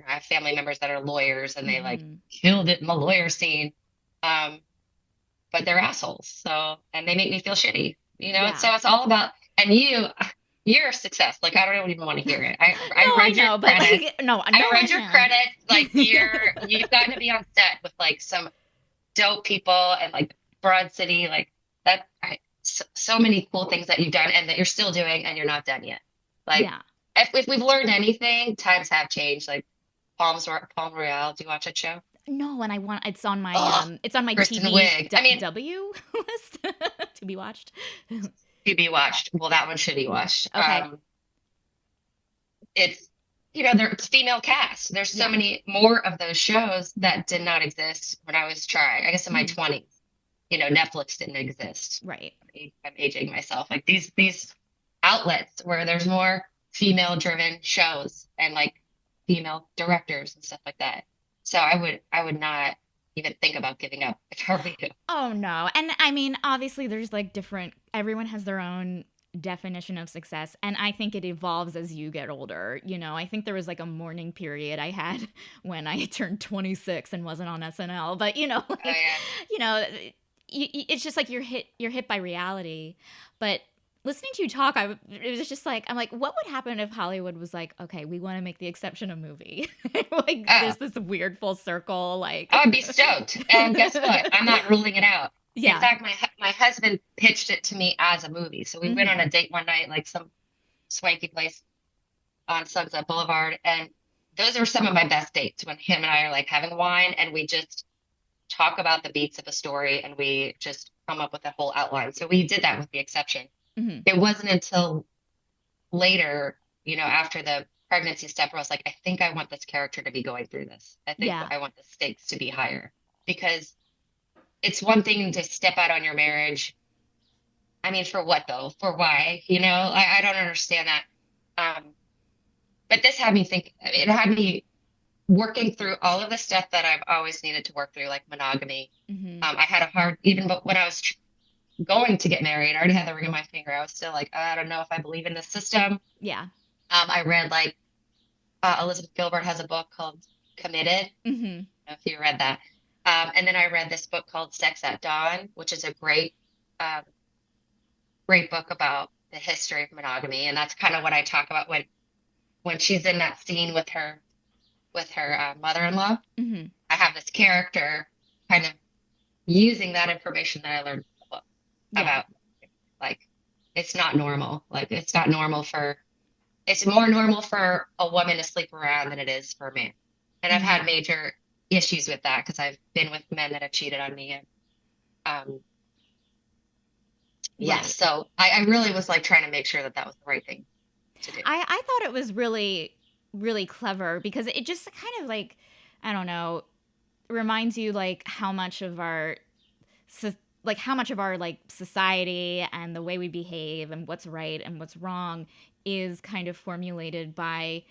I have family members that are lawyers and they like killed it in the lawyer scene. But they're assholes. So, and they make me feel shitty. So it's all about, and you're a success. Like, I don't even want to hear it. I read your credits. I read your credits. Like, you've gotten to be on set with like some dope people and like Broad City, like that. So many cool things that you've done and that you're still doing, and you're not done yet. Like, if we've learned anything, times have changed. Like Palm Royale. Do you watch that show?
No, and it's on my TBW list to be watched.
To be watched. Well, that one should be watched.
Okay.
It's it's female cast. There's so many more of those shows that did not exist when I was trying. I guess in my 20s. Netflix didn't exist.
Right.
I'm aging myself. Like these outlets where there's more female-driven shows and like female directors and stuff like that. So I would not even think about giving up if I were you.
Oh no. And I mean, obviously there's like everyone has their own definition of success, and I think it evolves as you get older. I think there was like a mourning period I had when I turned 26 and wasn't on SNL, but it's just like you're hit by reality. But listening to you talk, it was just like, I'm like, what would happen if Hollywood was like, okay, we want to make the exception a movie? Like, there's this weird full circle. Like,
I would be stoked. And guess what? I'm not ruling it out. Yeah. In fact, my husband pitched it to me as a movie. So we went on a date one night, like some swanky place on Sunset Boulevard, and those are some of my best dates when him and I are like having wine and we just talk about the beats of a story and we just come up with a whole outline. So we did that with The Exception.
Mm-hmm.
It wasn't until later, after the pregnancy step where I was like, I think I want this character to be going through this. I think
Yeah.
I want the stakes to be higher because it's one thing to step out on your marriage. I mean, for what though? For why? I don't understand that. But this had me think, it had me working through all of the stuff that I've always needed to work through, like monogamy.
Mm-hmm.
I had a hard, even but when I was going to get married, I already had the ring on my finger. I was still like, I don't know if I believe in this system.
Yeah.
I read like Elizabeth Gilbert has a book called Committed.
Mm-hmm.
I don't know if you read that. And then I read this book called Sex at Dawn, which is a um, great book about the history of monogamy. And that's kind of what I talk about when she's in that scene with her mother-in-law.
Mm-hmm.
I have this character kind of using that information that I learned in the book about like it's not normal. Like it's not normal it's more normal for a woman to sleep around than it is for a man. And I've had major issues with that because I've been with men that have cheated on me. And
Right.
so I really was like trying to make sure that that was the right thing to do.
I thought it was really, really clever because it just kind of like, I don't know, reminds you like how much of our like society and the way we behave and what's right and what's wrong is kind of formulated by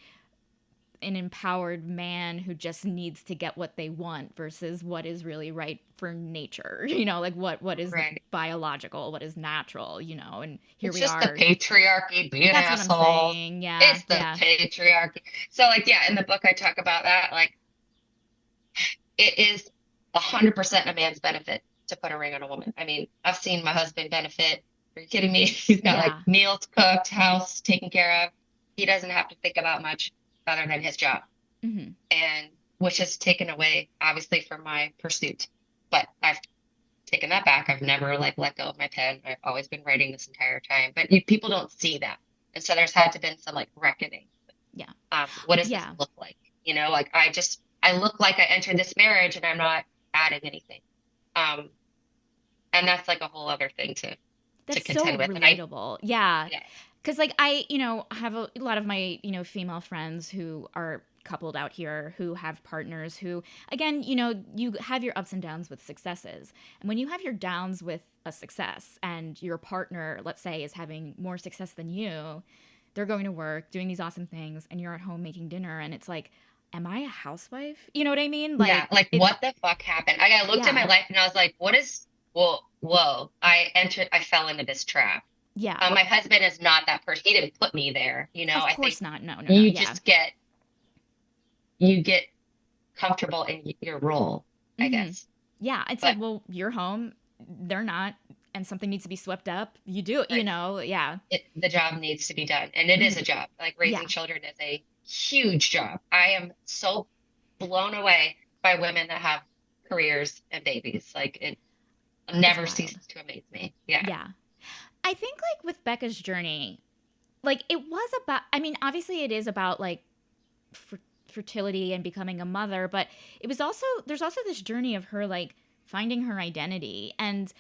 an empowered man who just needs to get what they want versus what is really right for nature, like what is
Right.
biological, what is natural, and here
It's
we
just
are.
the patriarchy, be an
That's
asshole.
what I'm saying. Yeah.
It's the patriarchy. So like, yeah, in the book I talk about that. Like it is 100% a man's benefit to put a ring on a woman. I mean, I've seen my husband benefit. Are you kidding me? He's got like meals cooked, house taken care of. He doesn't have to think about much other than his job.
Mm-hmm.
And which has taken away obviously from my pursuit. But I've taken that back. I've never like let go of my pen. I've always been writing this entire time. But people don't see that. And so there's had to been some like reckoning.
Yeah.
What does this look like? Like I look like I entered this marriage and I'm not adding anything. And that's like a whole other thing to contend
so
with.
Relatable. Yeah. Because like I have a lot of my female friends who are coupled out here who have partners who, again, you have your ups and downs with successes, and when you have your downs with a success and your partner, let's say, is having more success than you, they're going to work doing these awesome things and you're at home making dinner and it's like, am I a housewife? You know what I mean?
Like, what the fuck happened? I looked at my life and I was like, whoa, I fell into this trap.
Yeah.
My husband is not that person. He didn't put me there.
Of course not. No.
You just get comfortable in your role, I guess.
Yeah. It's like, well, you're home. They're not. And something needs to be swept up. You do,
right.
Yeah.
The job needs to be done. And it is a job. Like raising children is a huge job. I am so blown away by women that have careers and babies. Like it never ceases to amaze me. Yeah.
I think like with Becca's journey, like it was about, I mean, obviously it is about like fertility and becoming a mother, but there's also this journey of her like finding her identity, and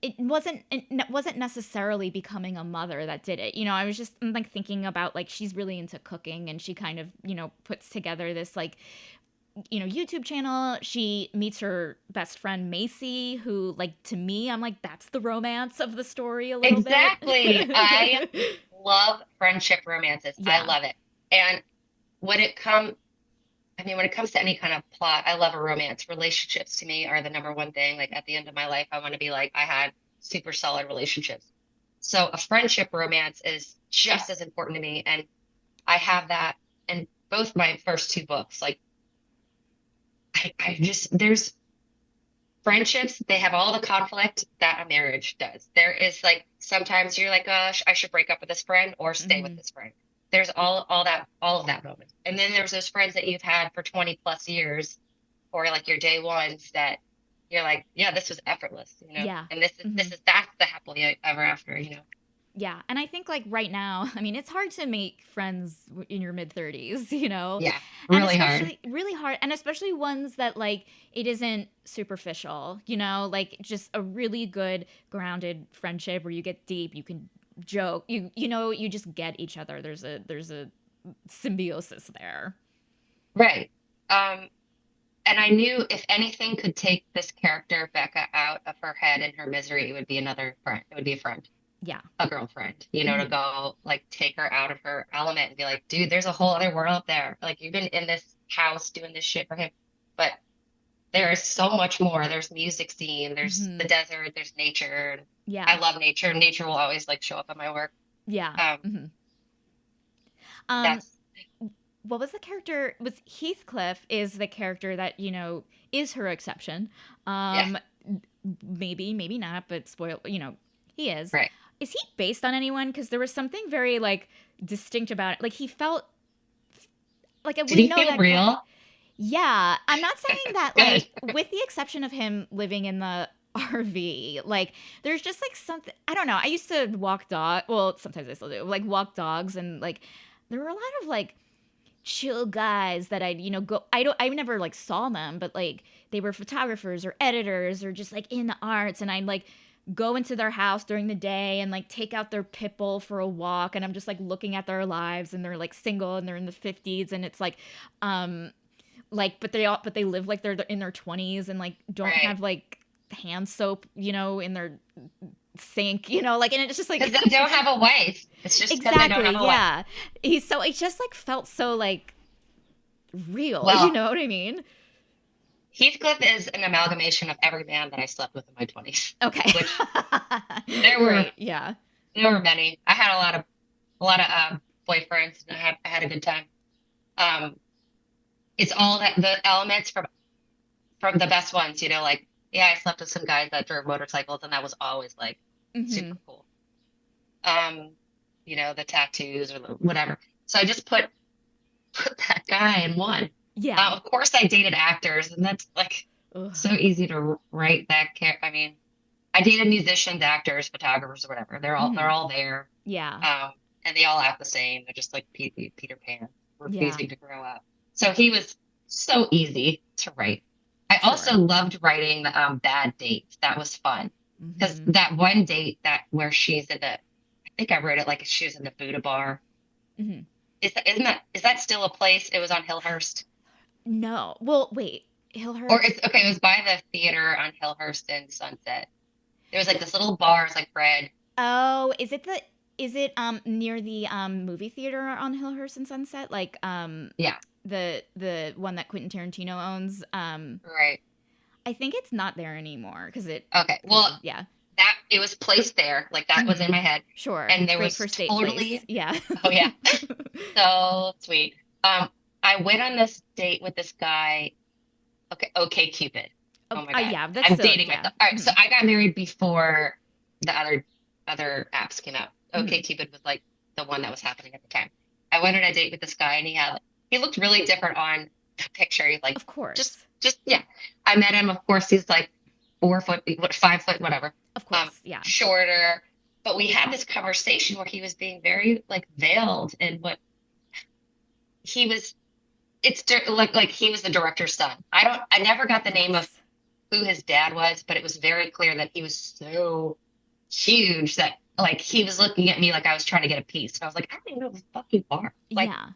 it wasn't necessarily becoming a mother that did it. I was just like thinking about like she's really into cooking and she kind of, puts together this like YouTube channel. She meets her best friend Macy, who like to me, I'm like, that's the romance of the story a little bit.
Exactly. I love friendship romances. I love it. And when it comes to any kind of plot, I love a romance. Relationships to me are the number one thing. Like at the end of my life, I want to be like, I had super solid relationships. So a friendship romance is just as important to me. And I have that in both my first two books. Like there's friendships, they have all the conflict that a marriage does. There is like, sometimes you're like, I should break up with this friend or stay with this friend. There's all of that moment. And then there's those friends that you've had for 20 plus years, or like your day ones that you're like, yeah, this was effortless,
Yeah.
And that's the happily ever after,
Yeah, and I think like right now, I mean, it's hard to make friends in your mid 30s, you know,
Yeah,
and
really hard.
especially really hard, and especially ones that like it isn't superficial, you know, like just a really good grounded friendship where you get deep, you can joke, you know, you just get each other. There's a symbiosis there.
Right. Um, and I knew if anything could take this character Becca out of her head and her misery, it would be another friend. It would be a friend,
Yeah.
a girlfriend, you know, to
Hmm.
go like take her out of her element and be like, dude, there's a whole other world there. Like you've been in this house doing this shit for him, but there is so much more. There's music scene, there's the
Hmm.
desert, there's nature.
Yeah.
I love nature. Nature will always like show up in my work.
Yeah.
Um,
Hmm. Um,
that's
what was the character? Was Heathcliff is the character that you know is her exception.
yeah,
Um, maybe, maybe not, but spoil. You know, he is.
right.
Is he based on anyone? Because there was something very like distinct about it. Like he felt like
Did
we
he
know
feel
that.
real?
Yeah, I'm not saying that
Good.
like with the exception of him living in the RV, like there's just like something I don't know. I used to walk dog. Well, sometimes I still do. Like walk dogs and like there were a lot of like chill guys that I'd, you know, go I never like saw them, but like they were photographers or editors or just like in the arts and I'd like go into their house during the day and like take out their pit bull for a walk and I'm just like looking at their lives and they're like single and they're in the 50s and it's um like but they live like they're in their 20s and like don't
Right.
have like hand soap, you know, in their sink, you know, like and it's just
Because
like
they don't have a wife. It's just because they don't
exactly,
have a wife.
yeah. He's so it just like felt so like real, you
Well,
know what I mean?
Heathcliff is an amalgamation of every man that I slept with in my 20s,
Okay.
which there were
Great. Yeah.
there were many. I had a lot of boyfriends and I had a good time. Um, it's all that the elements from the best ones, you know, like yeah, I slept with some guys that drove motorcycles and that was always like
Hmm.
super cool. Um, you know, the tattoos or the whatever. So I just put that guy in one.
Yeah.
Of course, I dated actors, and that's like
Ugh.
so easy to write that character. I mean, I dated musicians, actors, photographers, or whatever. They're
Hmm.
all there,
Yeah.
um, and they all act the same. They're just like Peter Pan,
Yeah.
refusing to grow up. So he was so easy to write. I also
Sure.
loved writing the bad dates. That was fun because
Hmm.
that one date that where she's in the, I think I wrote it like she was in the Buddha bar.
Hmm.
Is that still a place? It was on Hillhurst.
No. Well, wait.
Or
Hillhurst.
it's okay, it was by the theater on Hillhurst and Sunset. There was like this little bar, it's like red.
Oh, is it near the movie theater on Hillhurst and Sunset? Like
Yeah,
the one that Quentin Tarantino owns?
right.
I think it's not there anymore
Okay.
because
Well,
of yeah.
that it was placed there, like that was in
Hmm.
my head.
Sure.
And there
Great
was
first date place.
totally,
Yeah.
oh yeah, so sweet. I went on this date with this guy. Okay, Cupid.
Oh,
Oh my God.
yeah, that's
I'm
so
dating
yeah.
myself. All right, so
Hmm.
I got married before the other apps came out.
Hmm.
Okay, Cupid was like the one that was happening at the time. I went on a date with this guy and he looked really different on the picture. He's like
Of course.
just yeah. I met him, of course, he's like 4 foot, 5 foot, whatever.
Of course. Yeah.
Shorter. But we had this conversation where he was being very like veiled in what he was like he was the director's son. I never got the name of
Yes.
who his dad was, but it was very clear that he was so huge that like he was looking at me like I was trying to get a piece. And I was like, I don't even know who the fuck you are. Like,
Yeah.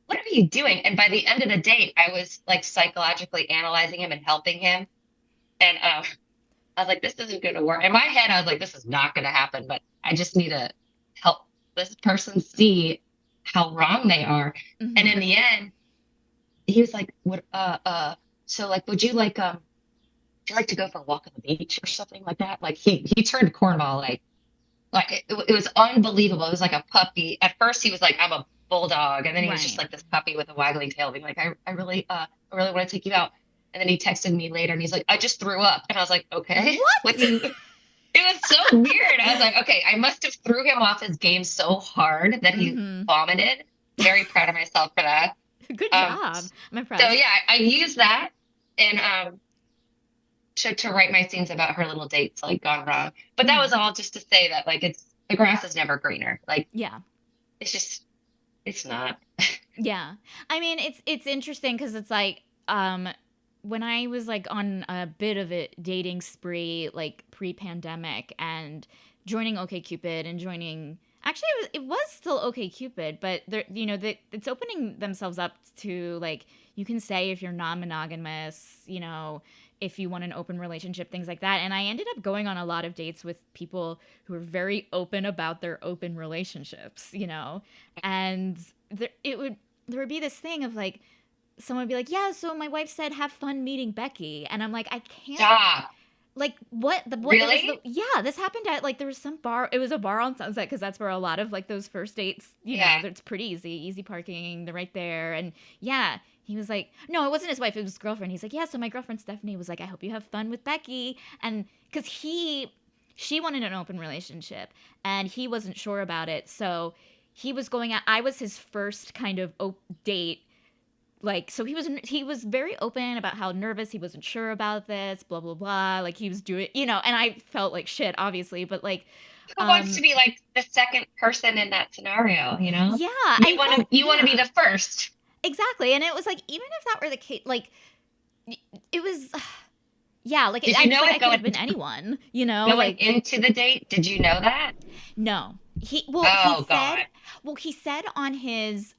what are you doing? And by the end of the date, I was like psychologically analyzing him and helping him. And I was like, this isn't going to work. In my head, I was like, this is not going to happen, but I just need to help this person see how wrong they are. And
Hmm.
in the end, he was like, "What? So like, would you like to go for a walk on the beach or something like that?" Like he turned cornball, it was unbelievable. It was like a puppy. At first, he was like, "I'm a bulldog," and then he was just
Right.
like this puppy with a waggling tail, being like, I really want to take you out." And then he texted me later, and he's like, "I just threw up," and I was like, "Okay, what
What?
do you?" It was so weird. I was like, "Okay, I must have threw him off his game so hard that he
Hmm.
vomited." Very proud of myself for that.
Good
Um,
job. I'm
so
impressed.
yeah, I use that and to write my scenes about her little dates like gone wrong. But that
Hmm.
was all just to say that like it's the grass is never greener. Like
Yeah.
it's just it's not.
Yeah. I mean, it's interesting because it's like when I was like on a bit of a dating spree like pre-pandemic and joining OkCupid and joining actually it was still OkCupid, but they're it's opening themselves up to like you can say if you're non-monogamous, if you want an open relationship, things like that. And I ended up going on a lot of dates with people who were very open about their open relationships, and there would be this thing of like someone would be like, yeah, so my wife said have fun meeting Becky, and I'm like, I can't.
Stop.
Like what it was
Really?
yeah, this happened at like there was some bar, it was a bar on Sunset because that's where a lot of like those first dates,
Yeah.
it's pretty easy parking, they're right there. And yeah, he was like, no, it wasn't his wife, it was his girlfriend. He's like, yeah, so my girlfriend Stephanie was like, I hope you have fun with Becky. And because she wanted an open relationship and he wasn't sure about it, so he was going out, I was his first kind of date. Like, so he was very open about how nervous he wasn't sure about this, blah blah blah, like he was doing, and I felt like shit obviously, but like
Who wants to be like the second person in that scenario, you know?
yeah, I felt
You want to be
yeah,
the first.
exactly. And it was like, even if that were the case, like it was yeah, like
Did
I
you
was
know
like, I
it
could have been anyone,
going
like
into the date? Did you know that?
no,
Oh God.
he said on his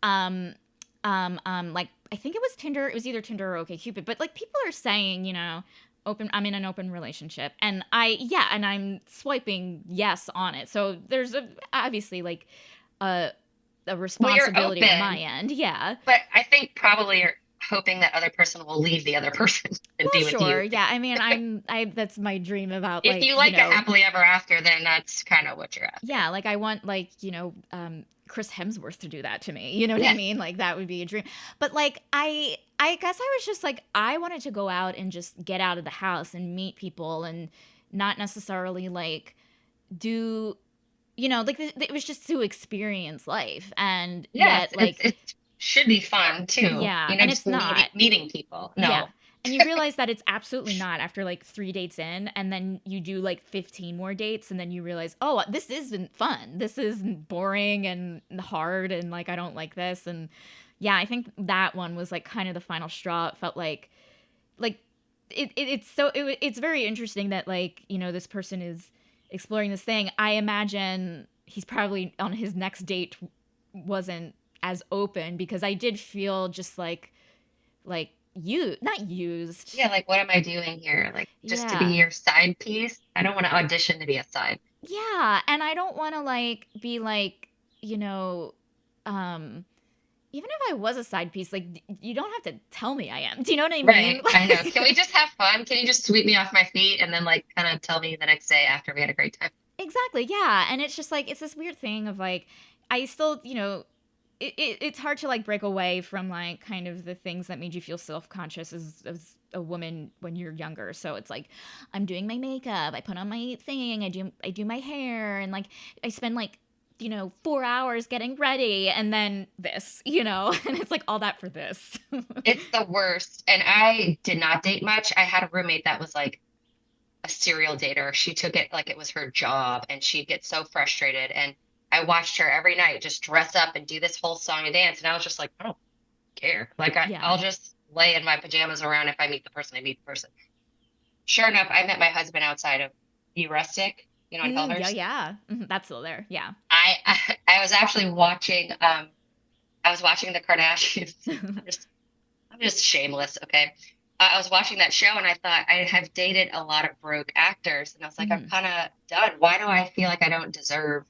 like I think it was Tinder, it was either Tinder or OkCupid, but like people are saying, open, I'm in an open relationship, and I'm swiping yes on it, so there's obviously like a
Well, you're
responsibility on my
open,
end. Yeah.
but I think probably you're hoping that other person will leave the other person and
Well,
be with
sure.
you.
Yeah. I mean, I that's my dream about
If
like,
you like a happily ever after, then that's kind of what you're after.
yeah, like I want like, Chris Hemsworth to do that to me. You know what I
Yeah.
mean? Like that would be a dream. But like I guess I was just like I wanted to go out and just get out of the house and meet people and not necessarily like do like it was just to experience life. And
Yes,
yet like
it should be fun too.
yeah,
You know,
and
just
it's not.
meeting people.
Yeah.
No.
And you realize that it's absolutely not after like 3 dates in, and then you do like 15 more dates, and then you realize, oh, this isn't fun. This is boring and hard, and like I don't like this. And yeah, I think that one was like kind of the final straw. It felt like it's very interesting that like this person is exploring this thing. I imagine he's probably on his next date wasn't as open because I did feel just like you not used.
Yeah, like what am I doing here? Like just to be
Yeah.
your side piece? I don't want to audition to be a side.
Yeah, and I don't want to like be like, you know, um even if I was a side piece, like you don't have to tell me I am. Do you know what I mean?
Right. I know. Can we just have fun? Can you just sweep me off my feet and then like kind of tell me the next day after we had a great time?
Exactly. Yeah, and it's just like it's this weird thing of like I still, it's hard to like break away from like kind of the things that made you feel self-conscious as a woman when you're younger. So it's like I'm doing my makeup, I put on my thing, I do my hair, and like I spend like 4 hours getting ready, and then this, and it's like all that for this.
It's the worst. And I did not date much. I had a roommate that was like a serial dater. She took it like it was her job and she'd get so frustrated. And I watched her every night just dress up and do this whole song and dance. And I was just like, I don't care. Like
Yeah.
I'll just lay in my pajamas around if I meet the person, I meet the person. Sure enough, I met my husband outside of E Rustic, in
Yeah,
Hillhurst.
yeah. That's still there. Yeah.
I was actually watching I was watching the Kardashians. I'm just I'm just shameless, okay? I was watching that show and I thought I have dated a lot of broke actors, and I was like, I'm
Mhm.
kind of done. Why do I feel like I don't deserve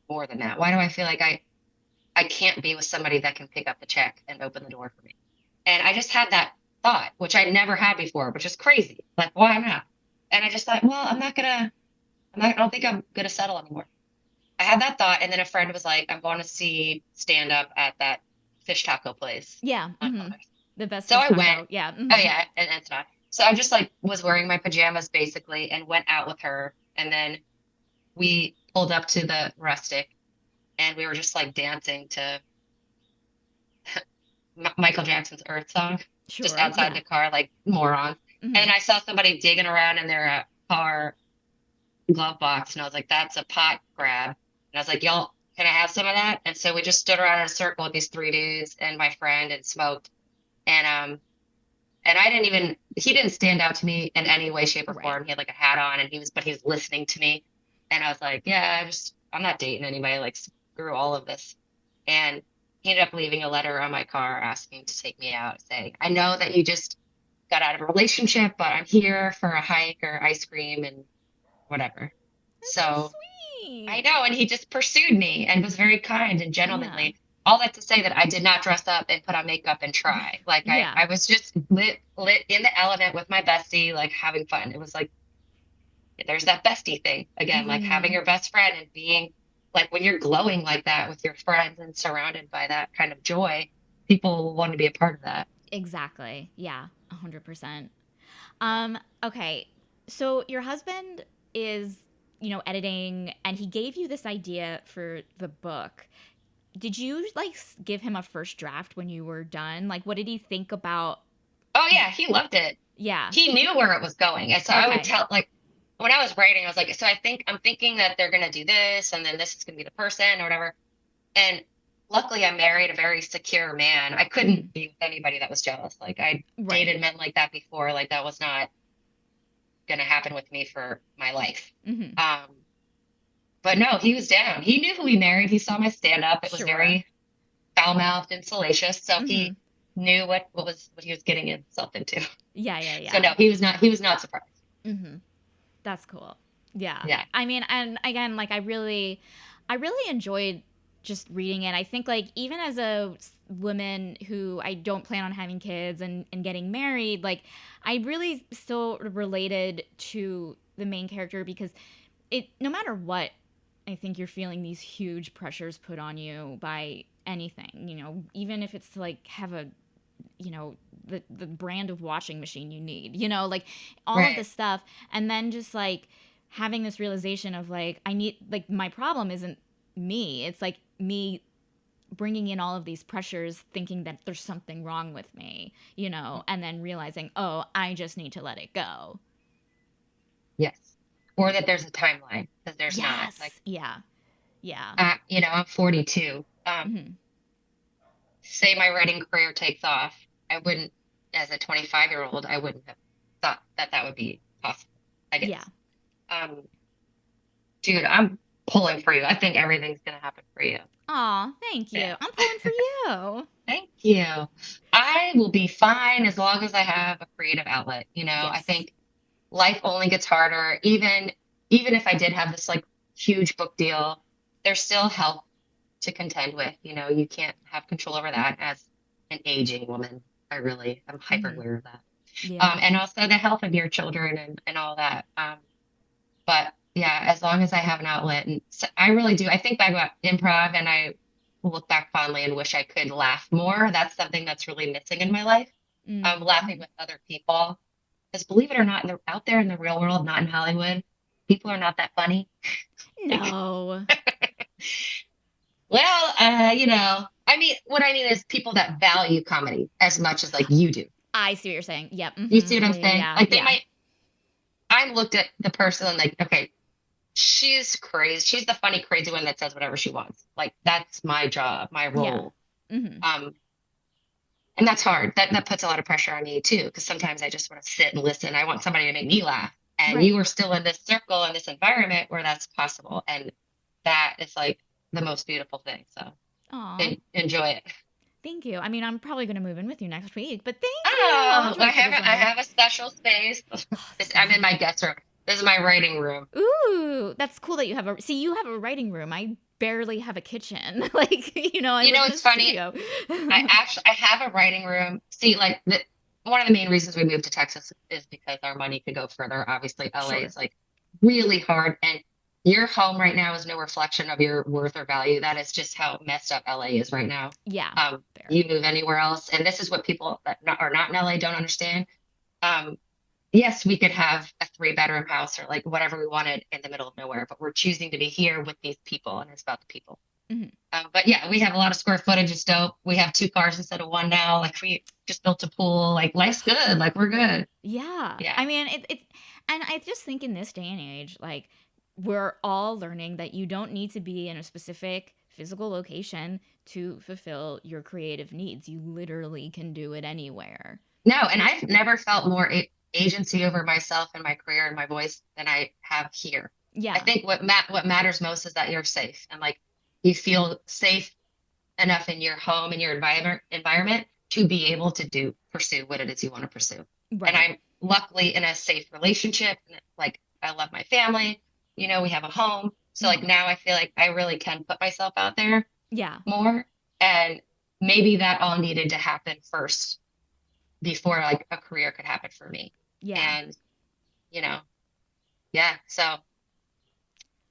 more than that? Why do I feel like I can't be with somebody that can pick up the check and open the door for me? And I just had that thought, which I never had before, which is crazy. Like, why not? And I just thought, well, I don't think I'm gonna settle anymore. I had that thought, and then a friend was like, I'm going to see stand up at that fish taco place
Yeah.
on Hillhurst.
The best
So
fish
I went.
taco. Yeah.
Oh yeah, and it's not. So I just like was wearing my pajamas basically and went out with her, and then we pulled up to the Rustic and we were just like dancing to Michael Jackson's Earth song just
Sure.
outside
Yeah.
the car like morons.
Hmm.
And I saw somebody digging around in their car glove box, and I was like, that's a pot grab. And And I was like, y'all, can I have some of that? And so we just stood around in a circle with these three dudes and my friend and smoked. And I didn't even, he didn't stand out to me in any way, shape, or
Right.
form. He had like a hat on and but he was listening to me. And I was like, yeah, I'm not dating anybody. Like, screw all of this. And he ended up leaving a letter on my car asking to take me out, saying, I know that you just got out of a relationship, but I'm here for a hike or ice cream and whatever.
That's so
So I
sweet.
know. And he just pursued me and was very kind and
Yeah.
gentlemanly. All that to say that I did not dress up and put on makeup and try. Like
Yeah.
I was just lit in the element with my bestie, like having fun. It was like there's that bestie thing again, like having
Mm-hmm.
your best friend and being like when you're glowing like that with your friends and surrounded by that kind of joy, people want to be a part of that.
Exactly. Yeah. 100%.
Yeah.
Okay. So your husband is, editing and he gave you this idea for the book. Did you like give him a first draft when you were done? Like what did he think about?
Oh yeah, he loved it.
Yeah.
He knew where it was going. And so I would
Okay.
tell like when I was writing, I was like, so I'm thinking that they're gonna do this and then this is gonna be the person or whatever. And luckily I married a very secure man. I couldn't
Mhm.
be with anybody that was jealous. Like I
Right.
dated men like that before. Like that was not gonna happen with me for my life.
Mhm.
Um, but no, he was down. He knew who he married. He saw my stand up. It was
Sure.
very foul mouthed and salacious. So he
Mhm.
knew what he was getting himself into.
Yeah, yeah,
So
yeah.
no, he was not surprised.
Mhm. That's cool. Yeah.
Yeah.
I mean, and again, like I really enjoyed just reading it. I think like even as a woman who I don't plan on having kids and getting married, like I really still related to the main character because it no matter what, I think you're feeling these huge pressures put on you by anything, even if it's to like have a the brand of washing machine you need, like all of
Right.
this stuff. And then just like having this realization of like, I need, like, my problem isn't me. It's like me bringing in all of these pressures, thinking that there's something wrong with me, and then realizing, oh, I just need to let it go.
Yes. Or that there's a timeline because there's not. Like,
Yes. Yeah. Yeah.
I'm 42.
Hmm.
Say my writing career takes off, I wouldn't, as a 25-year-old, I wouldn't have thought that that would be possible. I
Yeah.
guess. Dude, I'm pulling for you. I think everything's gonna happen for you.
Aw, thank
Yeah.
you. I'm pulling for you.
Thank you. I will be fine as long as I have a creative outlet. I
Yes.
think life only gets harder. Even if I did have this like huge book deal, there's still health to contend with. You can't have control over that as an aging woman. I'm hyper
Hmm.
aware of that.
Yeah.
And also the health of your children and all that. But yeah, as long as I have an outlet, and so I really do. I think back about improv, and I look back fondly and wish I could laugh more. That's something that's really missing in my life. Laughing
Mm-hmm.
with other people, because believe it or not, out there in the real world, not in Hollywood, people are not that funny.
No.
Well, I mean, what I mean is people that value comedy as much as like you do.
I see what you're saying. Yep.
You
Mm-hmm.
see what I'm
Yeah, yeah,
saying?
yeah,
Like they
yeah.
might. I looked at the person and like, okay, she's crazy. She's the funny, crazy one that says whatever she wants. Like that's my job, my
Yeah.
role.
Mm-hmm.
Um, and that's hard. That puts a lot of pressure on me too, because sometimes I just want to sit and listen. I want somebody to make me laugh. And
Right.
you are still in this circle in this environment where that's possible. And that is like the most beautiful thing. So
Aw.
enjoy it.
Thank you. I mean, I'm probably going to move in with you next week, but thank you. I'll
Oh,
enjoy
I
Citizenling.
have a special space.
Oh,
I'm in
stop.
my guest room. This is my writing room.
Ooh, that's cool that you have you have a writing room. I barely have a kitchen. Like, I live in a
It's funny.
studio.
I have a writing room. See, like one of the main reasons we moved to Texas is because our money could go further. Obviously, LA
Sure.
is like really hard, and your home right now is no reflection of your worth or value. That is just how messed up LA is right now.
Yeah. Fair.
You move anywhere else, and this is what people that are not in LA don't understand. Um, yes, we could have a three-bedroom house or like whatever we wanted in the middle of nowhere, but we're choosing to be here with these people, and it's about the people.
Hmm.
But yeah, we have a lot of square footage. It's dope. We have two cars instead of one now. Like we just built a pool. Like life's good. Like we're good.
Yeah.
Yeah.
I mean, and I just think in this day and age, like, we're all learning that you don't need to be in a specific physical location to fulfill your creative needs. You literally can do it anywhere.
No, and I've never felt more agency over myself and my career and my voice than I have here. I
Yeah.
think what matters most is that you're safe and like you feel safe enough in your home and your environment to be able to pursue what it is you want to pursue. And
Right.
I'm luckily in a safe relationship. Like I love my family. You know, we have a home. So like
Mm-hmm.
now I feel like I really can put myself out there
Yeah.
more. And maybe that all needed to happen first before like a career could happen for me.
Yeah.
And, you know, yeah. So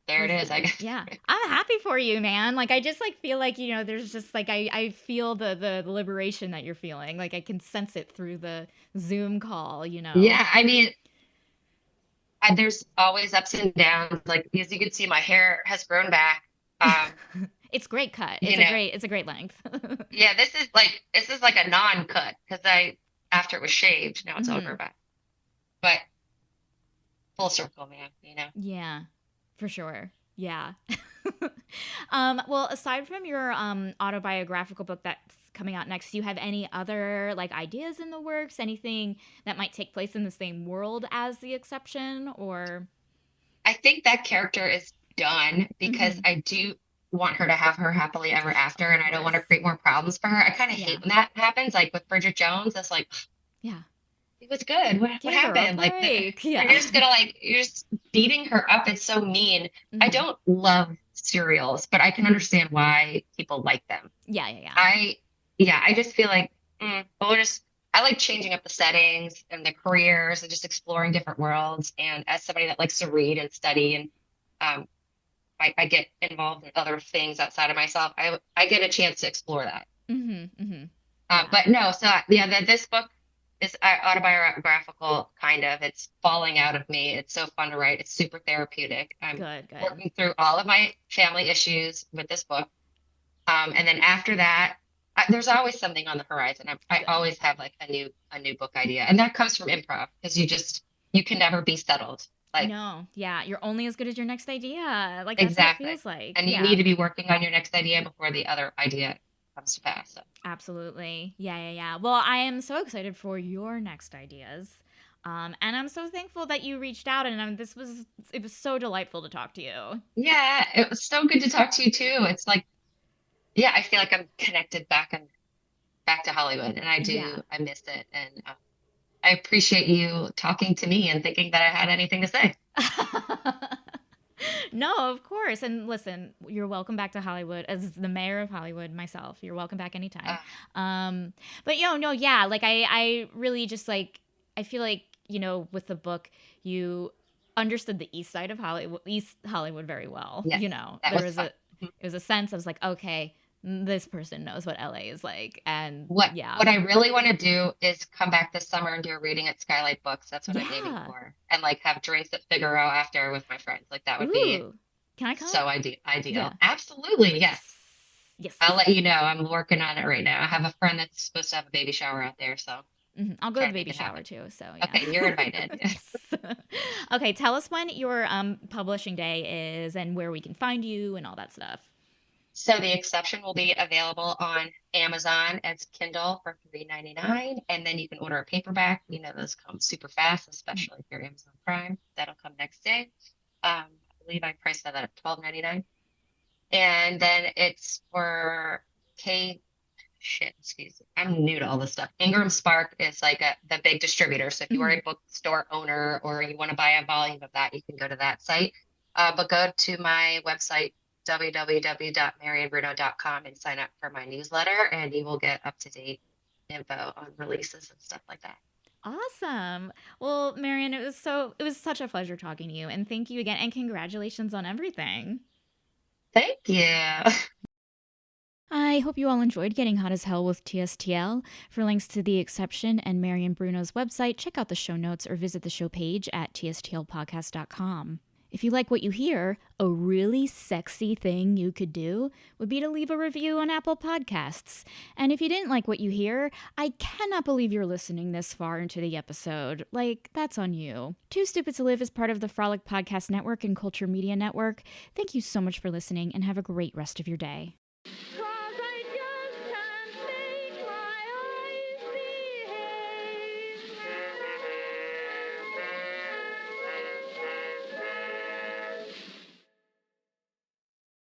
there it is, I
Listen,
guess.
yeah, I'm happy for you, man. Like, I just like feel like, there's just like I feel the liberation that you're feeling. Like I can sense it through the Zoom call.
Yeah. I mean, there's always ups and downs. Like, as you can see, my hair has grown back. Um,
It's great cut.
you know,
It's a great length.
yeah, this is like a non-cut because after it was shaved, now it's all
Hmm.
grown back. But full circle, man.
Yeah, for sure. Yeah. Well, aside from your autobiographical book that's coming out next, do you have any other like ideas in the works? Anything that might take place in the same world as The Exception, or?
I think that character is done because
Mm-hmm.
I do want her to have her happily ever
Of
after, and I don't want
course.
to create more problems for her. I kind of
Yeah.
hate when that happens, like with Bridget Jones. It's like
Yeah.
it was good. What
Give her a
happened? Like
break.
you're
Yeah.
just gonna you're just beating her up. It's so mean. I
Hmm.
don't love serials, but I can
Hmm.
understand why people like them.
Yeah, yeah, yeah.
I yeah, I just feel like we'll just I like changing up the settings and the careers and just exploring different worlds. And as somebody that likes to read and study and um, I get involved in other things outside of myself, I get a chance to explore that.
Hmm. Hmm. Yeah.
But no, so yeah, this book is autobiographical, kind of. It's falling out of me. It's so fun to write. It's super therapeutic. I'm
Good, good.
working through all of my family issues with this book. And then after that, there's always something on the horizon. I
Good.
always have like a new book idea, and that comes from improv because you can never be settled. Like
No, yeah, you're only as good as your next idea. Like that's what it
exactly,
feels like.
and you need
Yeah.
to be working on your next idea before the other idea comes to pass. So
Absolutely. Yeah, yeah, yeah. Well, I am so excited for your next ideas. And I'm so thankful that you reached out and it was so delightful to talk to you.
yeah, it was so good to talk to you too. It's like yeah, I feel like I'm connected back to Hollywood, and
Yeah.
I miss it, and I appreciate you talking to me and thinking that I had anything to say.
No, of course. And listen, you're welcome back to Hollywood as the mayor of Hollywood myself. You're welcome back anytime.
Uh,
Um, but no, yeah, like I really just like I feel like, with the book, you understood the East Hollywood very well.
yes, that
There
was
was
fun. Mhm.
it was a sense I was like, okay, this person knows what LA is like. And yeah.
What I really want to do is come back this summer and do a reading at Skylight Books. That's what I'm aiming
Yeah.
for, and like have drinks at Figaro after with my friends. Like that would be
Ooh. Can I come?
so ideal.
Yeah.
Absolutely, yes.
Yes. Yes.
I'll let you know. I'm working on it right now. I have a friend that's supposed to have a baby shower out there, so
I'll go to
trying
the
to make
baby
it
shower
happen.
too. So yeah.
Okay, you're invited.
Yes. Okay, tell us when your publishing day is and where we can find you and all that stuff.
So the exception will be available on Amazon as Kindle for $3.99, and then you can order a paperback. You know those come super fast,
Mm.
especially if you're Amazon Prime. That'll come next day. I believe I priced that at $12.99, and then it's for K. Shit, excuse me. I'm new to all this stuff. Ingram Spark is like the big distributor. So if you are
Mhm.
a bookstore owner or you want to buy a volume of that, you can go to that site. But go to my website, www.marianbruno.com, and sign up for my newsletter, and you will get up to date info on releases and stuff like that.
Awesome. Well, Marian, it was such a pleasure talking to you and thank you again and congratulations on everything.
Thank you.
I hope you all enjoyed Getting Hot as Hell with TSTL. For links to The Exception and Marian Bruno's website, check out the show notes or visit the show page at tstlpodcast.com. If you like what you hear, a really sexy thing you could do would be to leave a review on Apple Podcasts. And if you didn't like what you hear, I cannot believe you're listening this far into the episode. Like, that's on you. Too Stupid to Live is part of the Frolic Podcast Network and Culture Media Network. Thank you so much for listening, and have a great rest of your day.